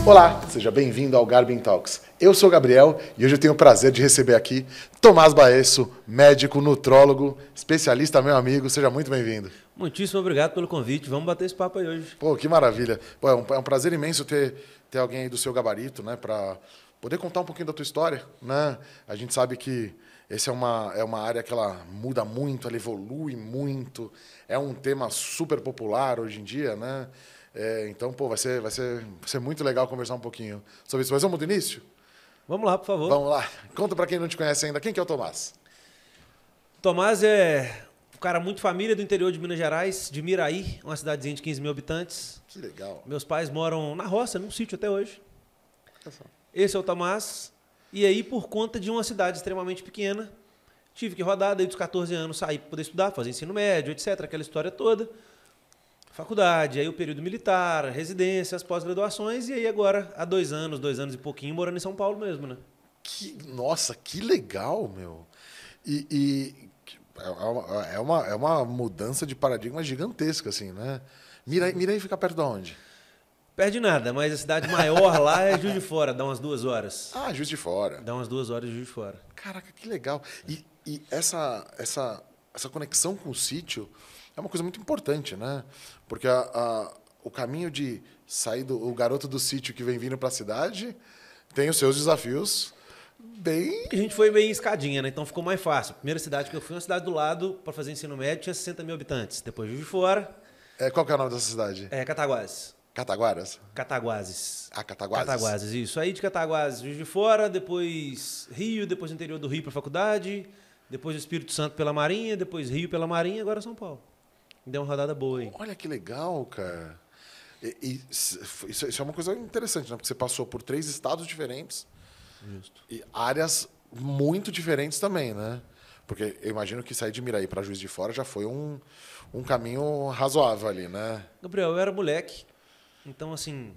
Olá, seja bem-vindo ao Garbin Talks. Eu sou o Gabriel e hoje eu tenho o prazer de receber aqui Tomás Baesso, médico, nutrólogo, especialista, meu amigo. Seja muito bem-vindo. Muitíssimo obrigado pelo convite. Vamos bater esse papo aí hoje. Pô, que maravilha. Pô, é um prazer imenso ter alguém aí do seu gabarito, né, para poder contar um pouquinho da tua história, né? A gente sabe que essa é uma área que ela muda muito, ela evolui muito, é um tema super popular hoje em dia, né? Então, pô, vai ser muito legal conversar um pouquinho sobre isso. Mas vamos do início? Vamos lá, por favor. Vamos lá. Conta para quem não te conhece ainda. Quem que é o Tomás? Tomás é um cara muito família do interior de Minas Gerais, de Miraí, uma cidadezinha de 15 mil habitantes. Que legal. Meus pais moram na roça, num sítio até hoje. Esse é o Tomás. E aí, por conta de uma cidade extremamente pequena, tive que rodar, daí dos 14 anos, sair para poder estudar, fazer ensino médio, etc., aquela história toda. Faculdade, aí o período militar, residências, pós-graduações, e aí agora, há 2 anos e pouquinho, morando em São Paulo mesmo, né? Nossa, que legal, meu. É uma mudança de paradigma gigantesca, assim, né? Miraí fica perto de onde? Perde nada, mas a cidade maior lá é Juiz de Fora, dá umas 2 horas. Ah, Juiz de Fora. Dá umas 2 horas de Juiz de Fora. Caraca, que legal. E essa conexão com o sítio é uma coisa muito importante, né? Porque o caminho de sair o garoto do sítio que vem vindo para a cidade tem os seus desafios bem... A gente foi meio escadinha, né? Então ficou mais fácil. A primeira cidade que eu fui, uma cidade do lado, para fazer ensino médio, tinha 60 mil habitantes. Depois Juiz de Fora. Qual que é o nome dessa cidade? Cataguases. Cataguaras? Cataguases. Ah, Cataguases. Cataguases, isso. Aí de Cataguases, Juiz de Fora, depois Rio, depois interior do Rio para faculdade, depois Espírito Santo pela Marinha, depois Rio pela Marinha, agora São Paulo. Deu uma rodada boa aí. Olha que legal, cara. Isso é uma coisa interessante, né? Porque você passou por 3 estados diferentes. Justo. E áreas muito diferentes também, né? Porque eu imagino que sair de Miraí para Juiz de Fora já foi um caminho razoável ali, né? Gabriel, eu era moleque, então assim,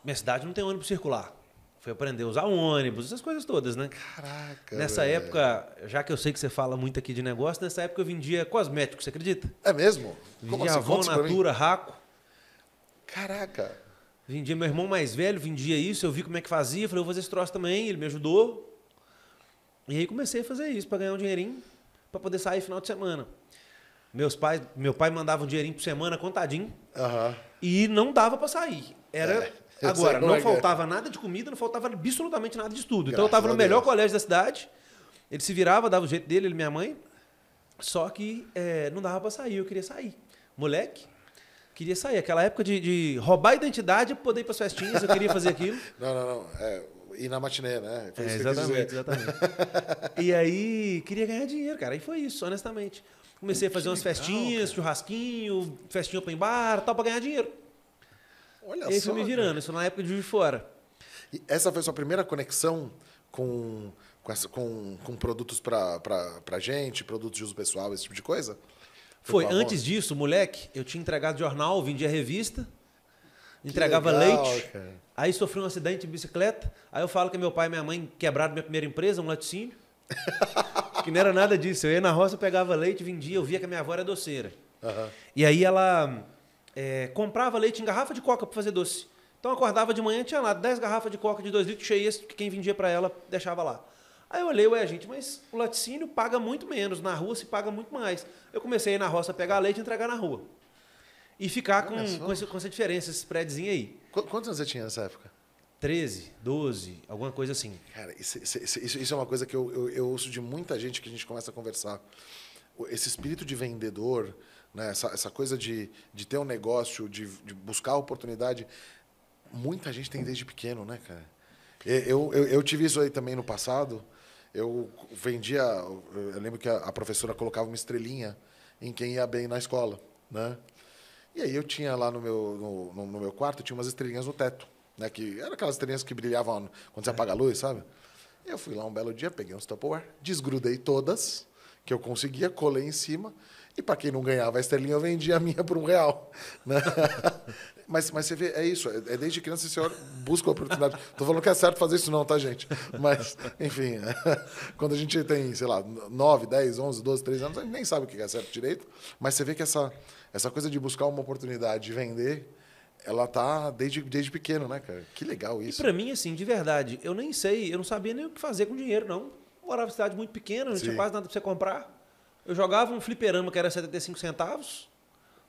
minha cidade não tem ônibus circular. Foi aprender a usar ônibus, essas coisas todas, né? Caraca. Nessa época, já que eu sei que você fala muito aqui de negócio, nessa época eu vendia cosméticos, você acredita? É mesmo? Vendia Avon, Natura, Raco. Caraca. Vendia meu irmão mais velho, vendia isso, eu vi como é que fazia, falei, eu vou fazer esse troço também, ele me ajudou. E aí comecei a fazer isso para ganhar um dinheirinho, para poder sair final de semana. Meu pai mandava um dinheirinho por semana contadinho, e não dava para sair. Agora, não faltava nada de comida, não faltava absolutamente nada de estudo. Então eu estava no melhor colégio da cidade, ele se virava, dava o jeito dele, ele e minha mãe, só que não dava para sair, eu queria sair. Moleque, queria sair. Aquela época de roubar a identidade para poder ir para as festinhas, eu queria fazer aquilo. Não. Ir na matinê, né? Foi isso Exatamente. E aí, queria ganhar dinheiro, cara. E foi isso, honestamente. Comecei a fazer umas festinhas, churrasquinho, festinha open bar, tal, para ganhar dinheiro. Olha e aí só, fui me virando, cara. Isso na época de Juiz de Fora. E essa foi a sua primeira conexão com produtos para gente, produtos de uso pessoal, esse tipo de coisa? Foi. Antes disso, moleque, eu tinha entregado jornal, vendia revista, entregava legal, leite. Cara. Aí sofri um acidente de bicicleta. Aí eu falo que meu pai e minha mãe quebraram minha primeira empresa, um laticínio. Que não era nada disso. Eu ia na roça, pegava leite, vendia. Eu via que a minha avó era doceira. E aí ela comprava leite em garrafa de coca para fazer doce. Então eu acordava de manhã, tinha lá 10 garrafas de coca de 2 litros cheias, que quem vendia para ela deixava lá. Aí eu olhei, gente, mas o laticínio paga muito menos, na rua se paga muito mais. Eu comecei a ir na roça pegar leite e entregar na rua. E ficar com essa diferença, esse spreadzinho aí. Quantos anos você tinha nessa época? 13, 12, alguma coisa assim. Cara, isso é uma coisa que eu ouço de muita gente que a gente começa a conversar. Esse espírito de vendedor, né? Essa coisa de ter um negócio, de buscar a oportunidade, muita gente tem desde pequeno, né, cara? Eu tive isso aí também no passado. Eu vendia... Eu lembro que a professora colocava uma estrelinha em quem ia bem na escola, né? E aí eu tinha lá no meu quarto, tinha umas estrelinhas no teto, né? Que eram aquelas estrelinhas que brilhavam quando você apaga a luz, sabe? Eu fui lá um belo dia, peguei uns Tupperware, desgrudei todas, que eu conseguia, colei em cima, e para quem não ganhava a estrelinha, eu vendia a minha por R$1, né? Mas você vê, é isso, desde criança você busca a oportunidade. Tô falando que é certo fazer isso não, tá, gente? Mas, enfim, quando a gente tem, sei lá, 9, 10, 11, 12, 13 anos, a gente nem sabe o que é certo direito, mas você vê que essa coisa de buscar uma oportunidade de vender ela tá desde pequeno, né, cara? Que legal E isso. pra mim, assim, de verdade, eu não sabia nem o que fazer com dinheiro, não. Eu morava em cidade muito pequena, não tinha Sim. quase nada pra você comprar. Eu jogava um fliperama que era 75 centavos,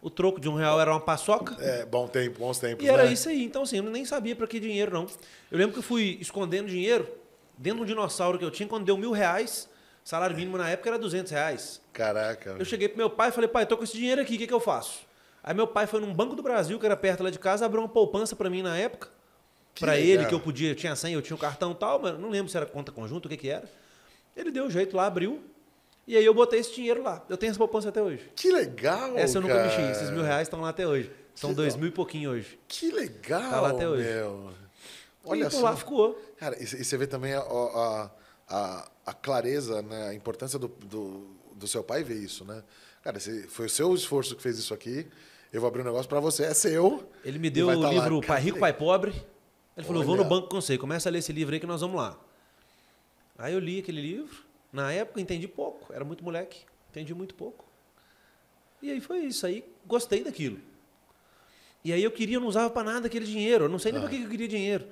o troco de R$ 1 era uma paçoca, Bons tempos, e era né? isso aí. Então, assim, eu nem sabia pra que dinheiro, não. Eu lembro que eu fui escondendo dinheiro dentro de um dinossauro que eu tinha, quando deu R$ 1.000, salário mínimo na época era R$ 200. Caraca. Eu cheguei pro meu pai e falei, pai, tô com esse dinheiro aqui, o que eu faço? Aí meu pai foi num Banco do Brasil, que era perto lá de casa, abriu uma poupança pra mim na época. Pra legal. ele, que eu podia, eu tinha senha, eu tinha o cartão e tal, mas não lembro se era conta conjunta, o que era. Ele deu o jeito lá, abriu, e aí eu botei esse dinheiro lá. Eu tenho essa poupança até hoje. Que legal, Essa eu nunca mexi, cara. esses R$ 1.000 estão lá até hoje. São 2.000 e pouquinho hoje. Que legal, Tá lá até hoje. meu. Olha E por só. lá ficou. Cara, e você vê também a clareza, né? A importância do seu pai ver isso, né? Cara, foi o seu esforço que fez isso aqui. Eu vou abrir um negócio pra você, é seu. Ele me e deu vai o tá lá. livro Cara, Pai Rico, Pai Pobre. Ele falou, vou no Olha. banco com você, começa a ler esse livro aí que nós vamos lá. Aí eu li aquele livro. Na época entendi pouco, era muito moleque, entendi muito pouco. E aí foi isso, aí gostei daquilo. E aí eu queria, não usava pra nada aquele dinheiro, eu não sei nem pra que eu queria dinheiro.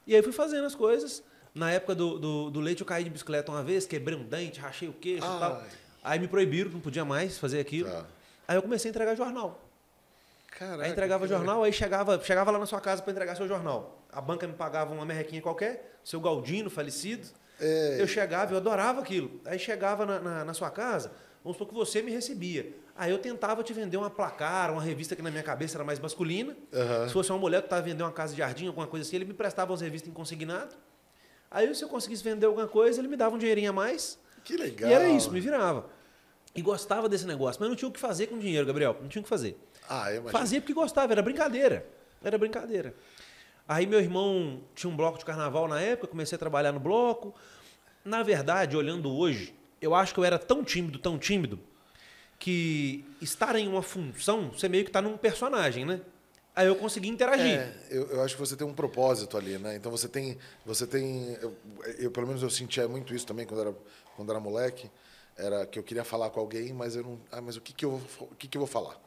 E aí fui fazendo as coisas. Na época do leite eu caí de bicicleta uma vez, quebrei um dente, rachei o queixo e tal. Aí me proibiram, não podia mais fazer aquilo. Tá. Aí eu comecei a entregar jornal. Caraca, Aí entregava jornal, aí chegava lá na sua casa para entregar seu jornal. A banca me pagava uma merrequinha qualquer, seu Galdino, falecido. Eu chegava, eu adorava aquilo. Aí chegava na sua casa, vamos supor que você me recebia. Aí eu tentava te vender uma placar, uma revista que na minha cabeça era mais masculina. Se fosse uma mulher que estava vendendo uma casa de jardim, alguma coisa assim, ele me prestava umas revistas em consignado. Aí se eu conseguisse vender alguma coisa, ele me dava um dinheirinho a mais. Que legal. E era isso, me virava. E gostava desse negócio, mas não tinha o que fazer com dinheiro, Gabriel. Não tinha o que fazer. Eu imagino. Fazia porque gostava, era brincadeira. Era brincadeira. Aí meu irmão tinha um bloco de carnaval na época, comecei a trabalhar no bloco. Na verdade, olhando hoje, eu acho que eu era tão tímido, que estar em uma função, você meio que está num personagem, né? Aí eu consegui interagir. Eu acho que você tem um propósito ali, né? Então você tem, eu pelo menos eu sentia muito isso também quando era moleque, era que eu queria falar com alguém, mas eu não, mas o que eu vou falar?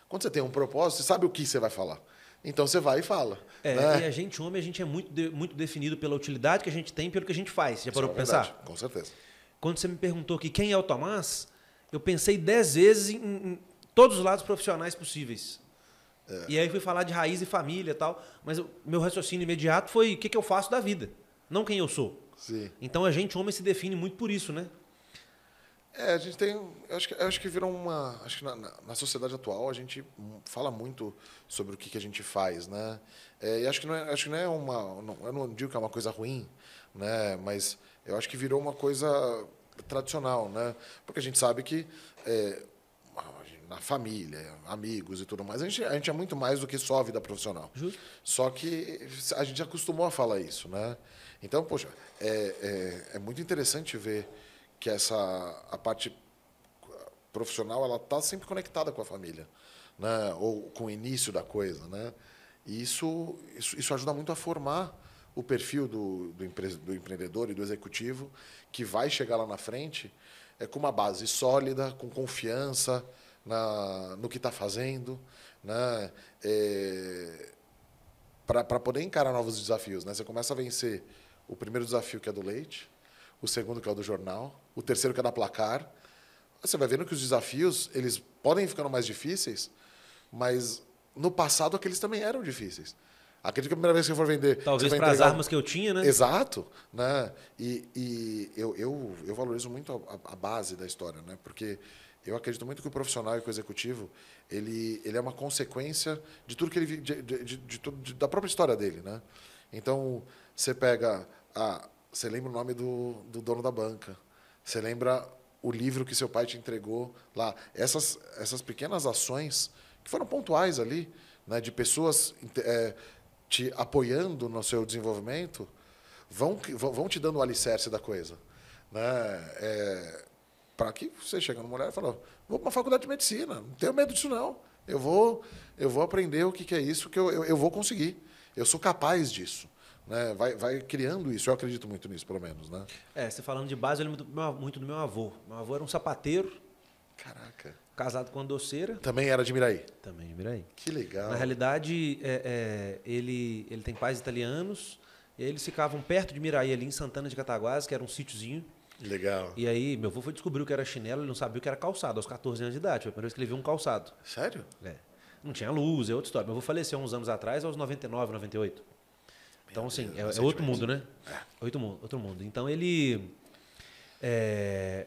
Quando você tem um propósito, você sabe o que você vai falar. Então você vai e fala. Né? E a gente, homem, a gente é muito definido pela utilidade que a gente tem e pelo que a gente faz. Já parou Isso para é verdade, pensar? com certeza. Quando você me perguntou aqui quem é o Tomás, eu pensei 10 vezes em todos os lados profissionais possíveis. E aí fui falar de raiz e família e tal, mas meu raciocínio imediato foi o que eu faço da vida, não quem eu sou. Sim. Então a gente, homem, se define muito por isso, né? A gente tem, eu acho que virou uma, acho que na sociedade atual a gente fala muito sobre o que a gente faz, né? E acho que não é eu não digo que é uma coisa ruim, né? Mas eu acho que virou uma coisa tradicional, né? Porque a gente sabe que na família, amigos e tudo mais, a gente é muito mais do que só a vida profissional. Justo. Só que a gente acostumou a falar isso, né? Então, poxa, é muito interessante ver que a parte profissional ela está sempre conectada com a família, né? Ou com o início da coisa, né? E isso ajuda muito a formar o perfil do empreendedor e do executivo que vai chegar lá na frente com uma base sólida, com confiança no que está fazendo, né? Para poder encarar novos desafios, né? Você começa a vencer o primeiro desafio, que é do leite, o segundo, que é o do jornal, o terceiro, que é da placar. Você vai vendo que os desafios eles podem ir ficando mais difíceis, mas no passado aqueles também eram difíceis. Acredito que a primeira vez que você for vender... Talvez para as armas que eu tinha, né? Exato. Né? E eu valorizo muito a base da história, né? Porque eu acredito muito que o profissional e que o executivo ele é uma consequência de tudo que ele da própria história dele, né? Então, você pega... você lembra o nome do dono da banca. Você lembra o livro que seu pai te entregou lá. Essas pequenas ações que foram pontuais ali, né, de pessoas te apoiando no seu desenvolvimento, vão te dando o alicerce da coisa. Né? Para que você chega numa mulher e fala, vou para uma faculdade de medicina, não tenho medo disso não. Eu vou aprender o que é isso, que eu vou conseguir. Eu sou capaz disso. Né? Vai criando isso. Eu acredito muito nisso, pelo menos. Né? Você falando de base, eu lembro muito do meu avô. Meu avô era um sapateiro. Caraca. casado com uma doceira. Também era de Miraí? Também de Miraí. Que legal. Na realidade, ele tem pais italianos, e eles ficavam perto de Miraí, ali em Santana de Cataguases, que era um sítiozinho. Legal. E aí, meu avô foi descobrir o que era chinelo, ele não sabia o que era calçado, aos 14 anos de idade. Foi a primeira vez que ele viu um calçado. Sério? É. Não tinha luz, é outra história. Meu avô faleceu uns anos atrás, aos 99, 98. Então, assim, é outro mundo, né? Outro mundo. Então, ele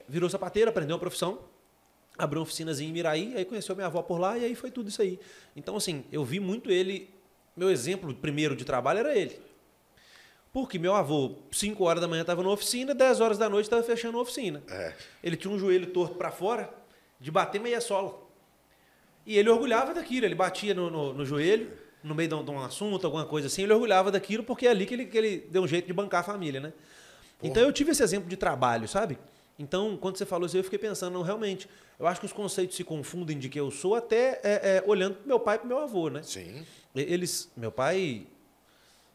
virou sapateiro, aprendeu uma profissão, abriu uma oficinazinha em Miraí, aí conheceu minha avó por lá e aí foi tudo isso aí. Então, assim, eu vi muito ele... Meu exemplo primeiro de trabalho era ele. Porque meu avô, 5 horas da manhã, estava na oficina, 10 horas da noite estava fechando a oficina. Ele tinha um joelho torto para fora, de bater meia sola. E ele orgulhava daquilo, ele batia no joelho, no meio de um assunto, alguma coisa assim, ele orgulhava daquilo porque é ali que ele deu um jeito de bancar a família, né? Porra. Então eu tive esse exemplo de trabalho, sabe? Então, quando você falou isso, eu fiquei pensando, não, realmente, eu acho que os conceitos se confundem de que eu sou até olhando para meu pai e para meu avô, né? Sim. Meu pai...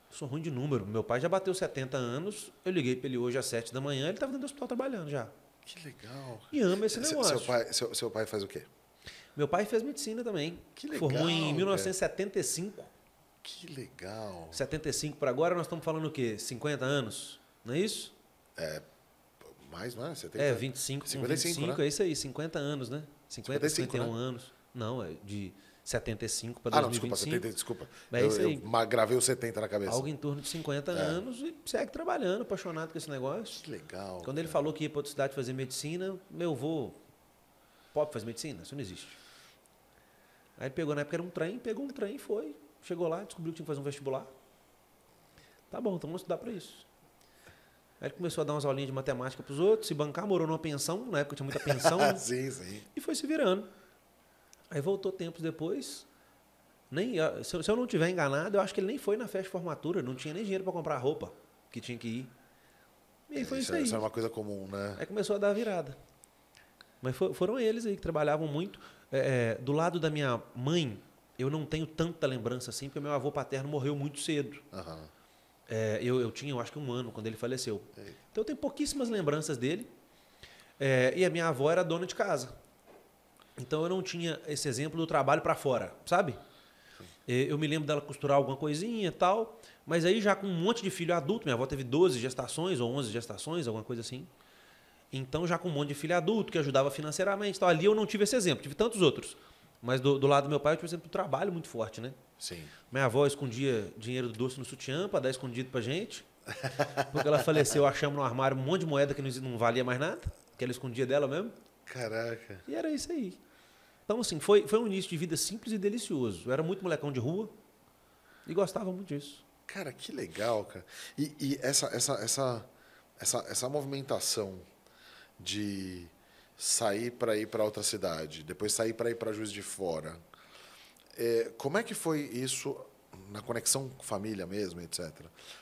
Sou ruim de número. Meu pai já bateu 70 anos. Eu liguei para ele hoje às 7 da manhã. Ele estava dentro do hospital trabalhando já. Que legal. E ama esse negócio. Seu pai faz o quê? Meu pai fez medicina também. Que legal. Formou em 1975. Que legal. 75 para agora, nós estamos falando o quê? 50 anos? Não é isso? Mais, não é? 70, 25. 55, né? É isso aí, 50 anos, né? 50, 51 né? anos. Não, é de 75 para 2025. Não, desculpa, 70, desculpa. É isso aí. Eu gravei os 70 na cabeça. Algo em torno de 50 anos e segue trabalhando, apaixonado com esse negócio. Que legal. Quando ele falou que ia para outra cidade fazer medicina, meu avô, pode fazer medicina? Isso não existe. Aí ele pegou, na época era um trem, pegou um trem, foi, chegou lá, descobriu que tinha que fazer um vestibular. Tá bom, então vamos estudar para isso. Aí ele começou a dar umas aulinhas de matemática para os outros, se bancar, morou numa pensão, na época tinha muita pensão. Sim, sim. E foi se virando. Aí voltou tempos depois, se eu não estiver enganado, eu acho que ele nem foi na festa de formatura, não tinha nem dinheiro para comprar roupa, que tinha que ir. E aí foi isso aí. Isso é uma coisa comum, né? Aí começou a dar a virada. Mas foram eles aí que trabalhavam muito. Do lado da minha mãe, eu não tenho tanta lembrança assim, porque meu avô paterno morreu muito cedo. Uhum. Eu tinha, eu acho que 1 ano, quando ele faleceu. Então eu tenho pouquíssimas lembranças dele. E a minha avó era dona de casa. Então eu não tinha esse exemplo do trabalho para fora, sabe? Eu me lembro dela costurar alguma coisinha e tal, mas aí já com um monte de filho adulto, minha avó teve 12 gestações ou 11 gestações, alguma coisa assim. Então já com um monte de filho adulto que ajudava financeiramente. Então, ali eu não tive esse exemplo, tive tantos outros. Mas do lado do meu pai eu tive, por exemplo, um trabalho muito forte, né? Sim. Minha avó escondia dinheiro do doce no sutiã para dar escondido pra gente. Porque ela faleceu, achamos no armário um monte de moeda que não valia mais nada, que ela escondia dela mesmo. Caraca. E era isso aí. Então, assim, foi um início de vida simples e delicioso. Eu era muito molecão de rua e gostava muito disso. Cara, que legal, cara. E essa movimentação de sair para ir para outra cidade, depois sair para ir para Juiz de Fora, como é que foi isso na conexão com família mesmo, etc?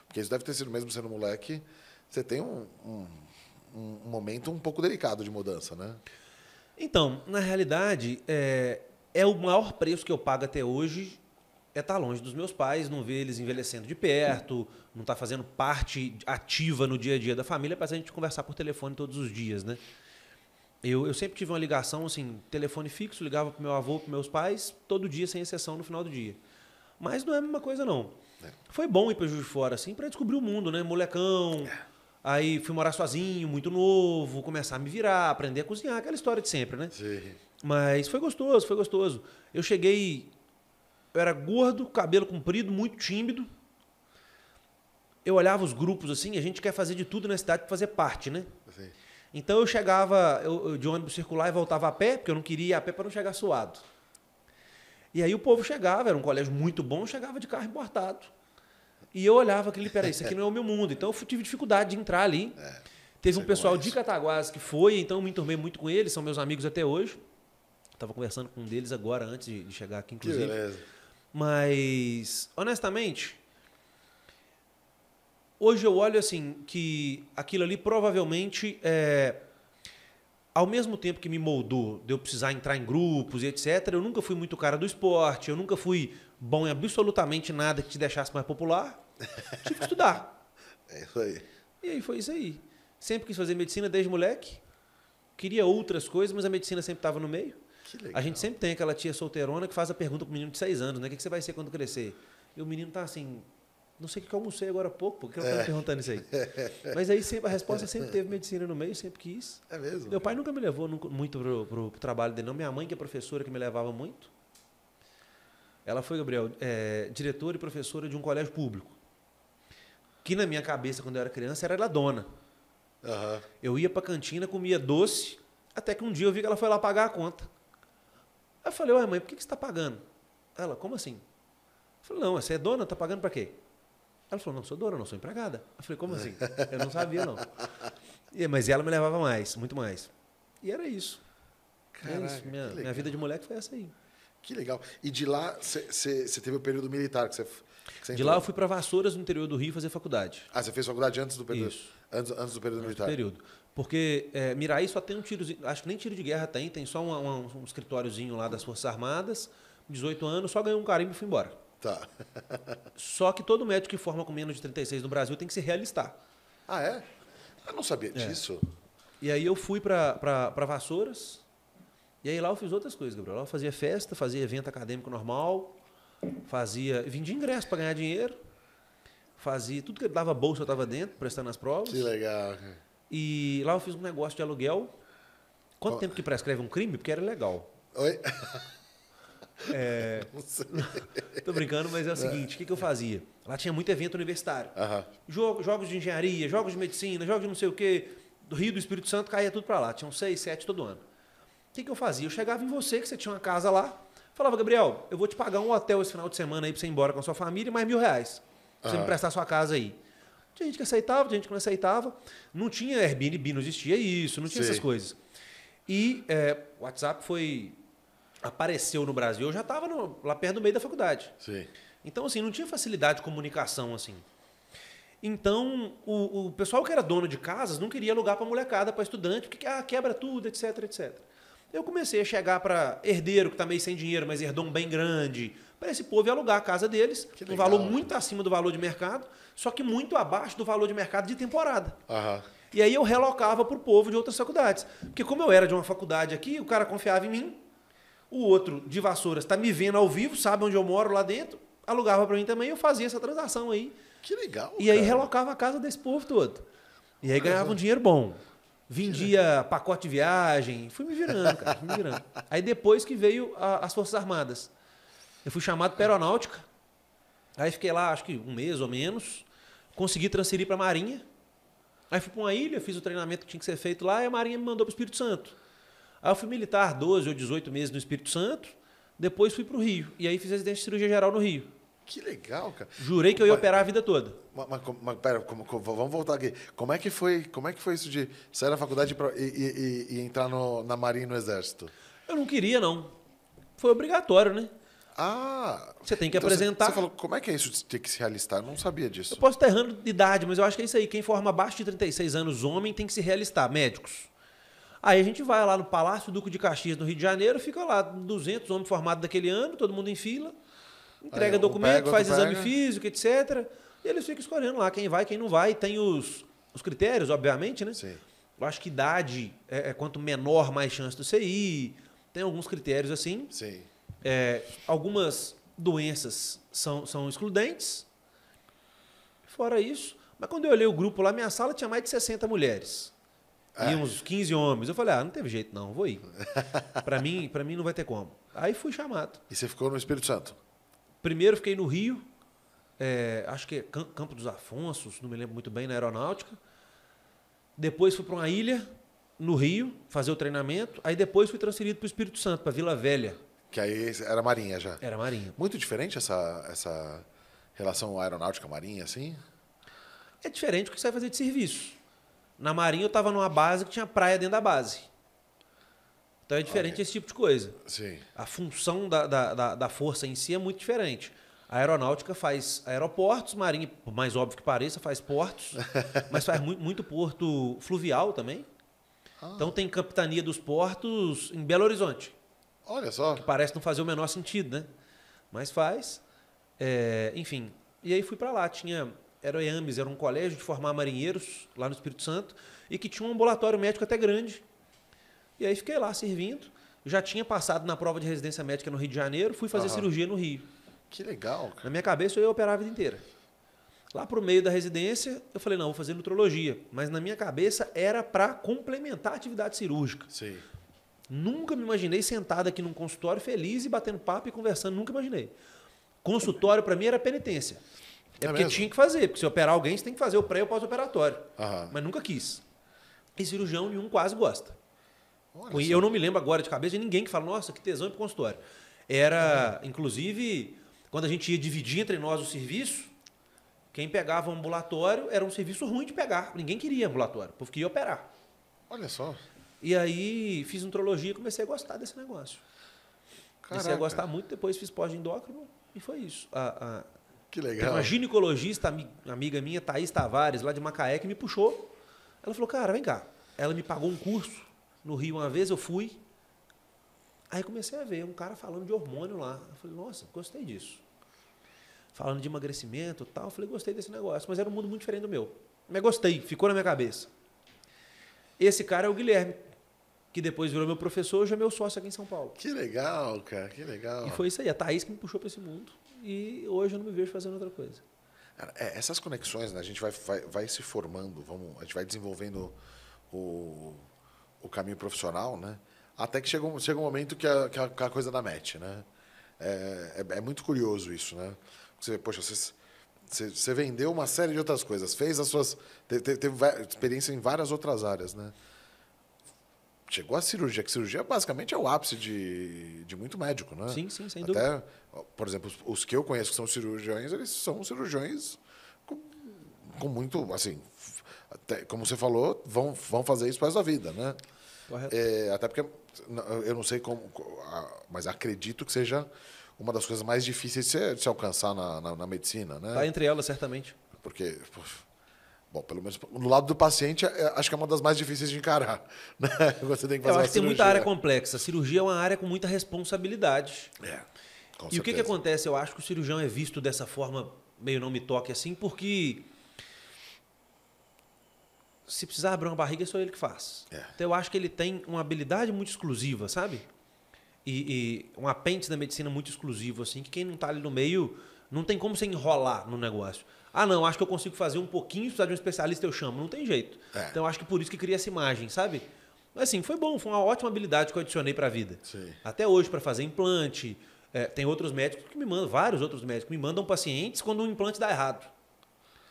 Porque isso deve ter sido, mesmo sendo moleque, você tem um momento um pouco delicado de mudança, né? Então, na realidade, o maior preço que eu pago até hoje é estar longe dos meus pais, não ver eles envelhecendo de perto, não estar fazendo parte ativa no dia a dia da família, apesar de a gente conversar por telefone todos os dias, né? Eu sempre tive uma ligação, assim, telefone fixo, ligava para o meu avô, para meus pais, todo dia, sem exceção, no final do dia. Mas não é a mesma coisa, não. Foi bom ir para Juiz de Fora, assim, para descobrir o mundo, né? Molecão. Aí fui morar sozinho, muito novo, começar a me virar, aprender a cozinhar, aquela história de sempre, né? Sim. Mas foi gostoso, foi gostoso. Eu cheguei, eu era gordo, cabelo comprido, muito tímido. Eu olhava os grupos assim, a gente quer fazer de tudo na cidade para fazer parte, né? Sim. Então eu chegava de ônibus circular e voltava a pé, porque eu não queria ir a pé para não chegar suado. E aí o povo chegava, era um colégio muito bom, chegava de carro importado. E eu olhava aquele, peraí, isso aqui não é o meu mundo. Então eu tive dificuldade de entrar ali. Teve um pessoal de Cataguases que foi, então eu me enturmei muito com eles, são meus amigos até hoje. Estava conversando com um deles agora, antes de chegar aqui, inclusive. Que beleza. Mas, honestamente, hoje eu olho assim, que aquilo ali provavelmente, ao mesmo tempo que me moldou de eu precisar entrar em grupos e etc., eu nunca fui muito cara do esporte, eu nunca fui bom em absolutamente nada que te deixasse mais popular. Tive que estudar. É isso aí. E aí foi isso aí. Sempre quis fazer medicina desde moleque. Queria outras coisas, mas a medicina sempre estava no meio. Que legal. A gente sempre tem aquela tia solteirona que faz a pergunta pro menino de 6 anos, né? O que você vai ser quando crescer? E o menino tá assim, não sei o que eu almocei agora há pouco, porque eu tava perguntando isso aí. Mas aí sempre, a resposta sempre teve medicina no meio, sempre quis. É mesmo? Meu pai nunca me levou muito pro trabalho dele, não. Minha mãe, que é professora, que me levava muito. Ela foi, Gabriel, diretora e professora de um colégio público. Que na minha cabeça, quando eu era criança, era ela dona. Uhum. Eu ia pra cantina, comia doce, até que um dia eu vi que ela foi lá pagar a conta. Aí eu falei, ué, mãe, por que você está pagando? Ela, como assim? Eu falei, não, você é dona, tá pagando para quê? Ela falou, não, sou dona, não sou empregada. Eu falei, como assim? Eu não sabia, não. Mas ela me levava mais, muito mais. E era isso. Caraca, isso. Minha vida de moleque foi essa aí. Que legal. E de lá, você teve o período militar que você de lá eu fui para Vassouras, no interior do Rio, fazer faculdade. Ah, você fez faculdade antes do período? Isso. Antes do período militar? Período. Porque Miraí só tem um tiro, acho que nem tiro de guerra tem só um escritóriozinho lá das Forças Armadas, 18 anos, só ganhei um carimbo e fui embora. Tá. Só que todo médico que forma com menos de 36 no Brasil tem que se realistar. Ah, é? Eu não sabia disso. E aí eu fui para Vassouras, e aí lá eu fiz outras coisas, Gabriel. Lá eu fazia festa, fazia evento acadêmico normal, vendia ingresso para ganhar dinheiro, fazia tudo que dava bolsa eu estava dentro, prestando as provas. Que legal. E lá eu fiz um negócio de aluguel. Quanto tempo que prescreve um crime? Porque era legal. Oi? Não sei. Tô brincando, mas é o seguinte, o que eu fazia? Lá tinha muito evento universitário. Uhum. Jogos de engenharia, jogos de medicina, jogos de não sei o quê. Do Rio, do Espírito Santo, caía tudo para lá. Tinham 6, 7 todo ano. O que eu fazia? Eu chegava em você, que você tinha uma casa lá, falava, Gabriel, eu vou te pagar um hotel esse final de semana aí para você ir embora com a sua família, mais R$1.000. Pra você me prestar a sua casa aí. Tinha gente que aceitava, tinha gente que não aceitava. Não tinha Airbnb, não existia isso, não tinha essas coisas. E o WhatsApp apareceu no Brasil, eu já estava lá perto do meio da faculdade. Sim. Então, assim, não tinha facilidade de comunicação, assim. Então, o pessoal que era dono de casas não queria alugar para molecada, para estudante, porque quebra tudo, etc, etc. Eu comecei a chegar para herdeiro, que está meio sem dinheiro, mas herdou um bem grande, para esse povo ir alugar a casa deles, um valor muito acima do valor de mercado, só que muito abaixo do valor de mercado de temporada. Uhum. E aí eu relocava para o povo de outras faculdades. Porque como eu era de uma faculdade aqui, o cara confiava em mim, o outro de Vassouras está me vendo ao vivo, sabe onde eu moro lá dentro, alugava para mim também, eu fazia essa transação aí. Que legal, E aí relocava a casa desse povo todo. E aí ganhava um dinheiro bom. Vendia pacote de viagem, fui me virando, cara, fui me virando. Aí depois que veio as Forças Armadas, eu fui chamado para Aeronáutica, aí fiquei lá acho que um mês ou menos, consegui transferir para a Marinha, aí fui para uma ilha, fiz o treinamento que tinha que ser feito lá e a Marinha me mandou para o Espírito Santo. Aí eu fui militar 12 ou 18 meses no Espírito Santo, depois fui para o Rio, e aí fiz residência de cirurgia geral no Rio. Que legal, cara. Jurei que eu ia operar a vida toda. Mas pera, vamos voltar aqui. Como é que foi isso de sair da faculdade e entrar na Marinha e no Exército? Eu não queria, não. Foi obrigatório, né? Ah! Você tem que então apresentar. Você falou, como é que é isso de ter que se realistar? Eu não sabia disso. Eu posso estar errando de idade, mas eu acho que é isso aí. Quem forma abaixo de 36 anos, homem, tem que se realistar, médicos. Aí a gente vai lá no Palácio Duque de Caxias, no Rio de Janeiro, fica lá 200 homens formados daquele ano, todo mundo em fila. Entrega documento, faz exame físico, etc. E eles ficam escolhendo lá quem vai, quem não vai. Tem os critérios, obviamente, né? Sim. Eu acho que idade quanto menor, mais chance de você ir. Tem alguns critérios assim. Sim. Algumas doenças são excludentes. Fora isso. Mas quando eu olhei o grupo lá, minha sala tinha mais de 60 mulheres. E uns 15 homens. Eu falei, não teve jeito não, vou ir. Para mim não vai ter como. Aí fui chamado. E você ficou no Espírito Santo? Primeiro fiquei no Rio, acho que é Campo dos Afonsos, não me lembro muito bem, na Aeronáutica. Depois fui para uma ilha, no Rio, fazer o treinamento. Aí depois fui transferido para o Espírito Santo, para Vila Velha. Que aí era Marinha já? Era Marinha. Muito diferente essa relação aeronáutica-marinha, assim? É diferente porque você vai fazer de serviço. Na Marinha eu estava numa base que tinha praia dentro da base. Então é diferente esse tipo de coisa. Sim. A função da força em si é muito diferente. A aeronáutica faz aeroportos, Marinha, por mais óbvio que pareça, faz portos, mas faz muito porto fluvial também. Então tem capitania dos portos em Belo Horizonte. Olha só. Que parece não fazer o menor sentido, né? Mas faz. Enfim. E aí fui para lá. Era o EAMES, era um colégio de formar marinheiros lá no Espírito Santo e que tinha um ambulatório médico até grande. E aí fiquei lá servindo. já tinha passado na prova de residência médica no Rio de Janeiro, fui fazer cirurgia no Rio. Que legal, cara. Na minha cabeça, eu ia operar a vida inteira. Lá pro meio da residência, eu falei, não, vou fazer nutrologia. Mas na minha cabeça era para complementar a atividade cirúrgica. Sim. Nunca me imaginei sentado aqui num consultório feliz e batendo papo e conversando, nunca imaginei. Consultório para mim era penitência. É porque mesmo? tinha que fazer, porque se operar alguém, você tem que fazer o pré e o pós-operatório. Aham. Mas nunca quis. E cirurgião nenhum quase gosta. Olha E só. eu não me lembro agora de cabeça de ninguém que fala, nossa, que tesão ir pro consultório. Era, inclusive, quando a gente ia dividir entre nós o serviço, quem pegava o ambulatório era um serviço ruim de pegar. Ninguém queria ambulatório, o povo queria operar. Olha só. E aí fiz nutrologia e comecei a gostar desse negócio. Comecei a Caraca. gostar muito, depois fiz pós-endócrino e foi isso. Que Tem legal. uma ginecologista, amiga minha, Thaís Tavares, lá de Macaé, que me puxou. Ela falou, cara, vem cá. Ela me pagou um curso no Rio uma vez, eu fui. Aí comecei a ver um cara falando de hormônio lá. Eu falei, nossa, gostei disso. Falando de emagrecimento e tal. Eu falei, gostei desse negócio. Mas era um mundo muito diferente do meu. Mas gostei, ficou na minha cabeça. Esse cara é o Guilherme, que depois virou meu professor, hoje é meu sócio aqui em São Paulo. Que legal, cara. Que legal. E foi isso aí, a Thaís que me puxou para esse mundo. E hoje eu não me vejo fazendo outra coisa. Cara, essas conexões, né? A gente vai se formando, a gente vai desenvolvendo o caminho profissional, né? Até que chega um momento que a coisa dá match, né? É muito curioso isso, né? Você vê, poxa, você vendeu uma série de outras coisas, fez as suas... Teve experiência em várias outras áreas, né? Chegou a cirurgia, que cirurgia basicamente é o ápice de muito médico, né? Sim, sim, sem dúvida. Até, por exemplo, os que eu conheço que são cirurgiões, eles são cirurgiões com muito, assim, até, como você falou, vão fazer isso para a vida, né? Correto. Até porque eu não sei como, mas acredito que seja uma das coisas mais difíceis de se alcançar na medicina, né? Tá entre elas, certamente. Porque, bom, pelo menos do lado do paciente, acho que é uma das mais difíceis de encarar, né? Você tem que fazer Eu uma acho que tem muita cirurgia. área complexa. A cirurgia é uma área com muita responsabilidade. Com E o que certeza. acontece? Eu acho que o cirurgião é visto dessa forma, meio não me toque assim, porque se precisar abrir uma barriga, é só ele que faz. Então eu acho que ele tem uma habilidade muito exclusiva, sabe? E um apêndice da medicina muito exclusivo, assim, que quem não está ali no meio, não tem como você enrolar no negócio. Ah, não, acho que eu consigo fazer um pouquinho, se precisar de um especialista eu chamo. Não tem jeito. Então eu acho que por isso que cria essa imagem, sabe? Mas assim, foi bom, foi uma ótima habilidade que eu adicionei para a vida. Sim. Até hoje, para fazer implante, tem outros médicos que me mandam, vários outros médicos me mandam pacientes quando um implante dá errado.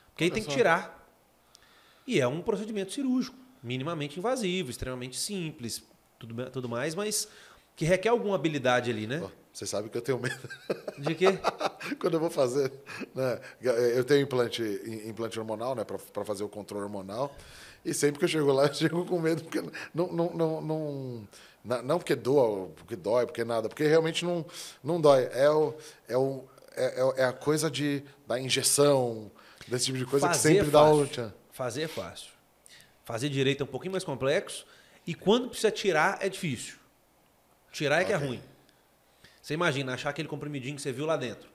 Porque aí tem que tirar. E é um procedimento cirúrgico, minimamente invasivo, extremamente simples, tudo mais, mas que requer alguma habilidade ali, né? Você sabe que eu tenho medo. De quê? Quando eu vou fazer, né? Eu tenho implante hormonal, né? Para fazer o controle hormonal. E sempre que eu chego lá, eu chego com medo, porque não porque porque dói, porque nada, porque realmente não dói. É a coisa da injeção, desse tipo de coisa Fazer que sempre é dá fácil. o... Fazer é fácil. Fazer direito é um pouquinho mais complexo. E quando precisa tirar, é difícil. Tirar é que é ruim. Você imagina, achar aquele comprimidinho que você viu lá dentro.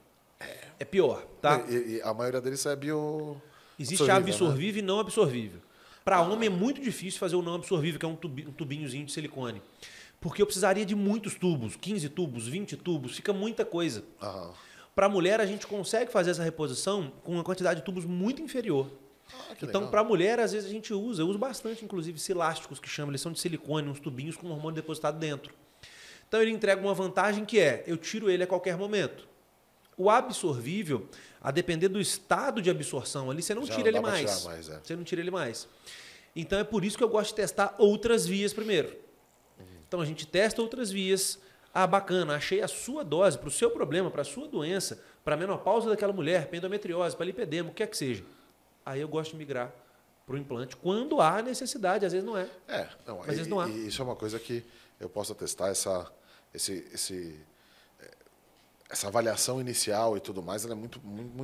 É pior, tá? E a maioria deles é bio... Existe absorvível e não absorvível. Para homem é muito difícil fazer o não absorvível, que é um tubinhozinho de silicone. Porque eu precisaria de muitos tubos, 15 tubos, 20 tubos, fica muita coisa. Para a mulher, a gente consegue fazer essa reposição com uma quantidade de tubos muito inferior. Então, para a mulher, às vezes a gente usa, eu uso bastante, inclusive, silásticos, que chamam, eles são de silicone, uns tubinhos com hormônio depositado dentro. Então, ele entrega uma vantagem que eu tiro ele a qualquer momento. O absorvível, a depender do estado de absorção ali, você não tira ele mais. Você não tira ele mais. Então, é por isso que eu gosto de testar outras vias primeiro. Então, a gente testa outras vias. Ah, bacana, achei a sua dose para o seu problema, para a sua doença, para a menopausa daquela mulher, para endometriose, para lipedema, o que é que seja. Aí eu gosto de migrar para o implante quando há necessidade, às vezes não é. Não, às vezes não há. E isso é uma coisa que eu posso testar, essa avaliação inicial e tudo mais, ela é muito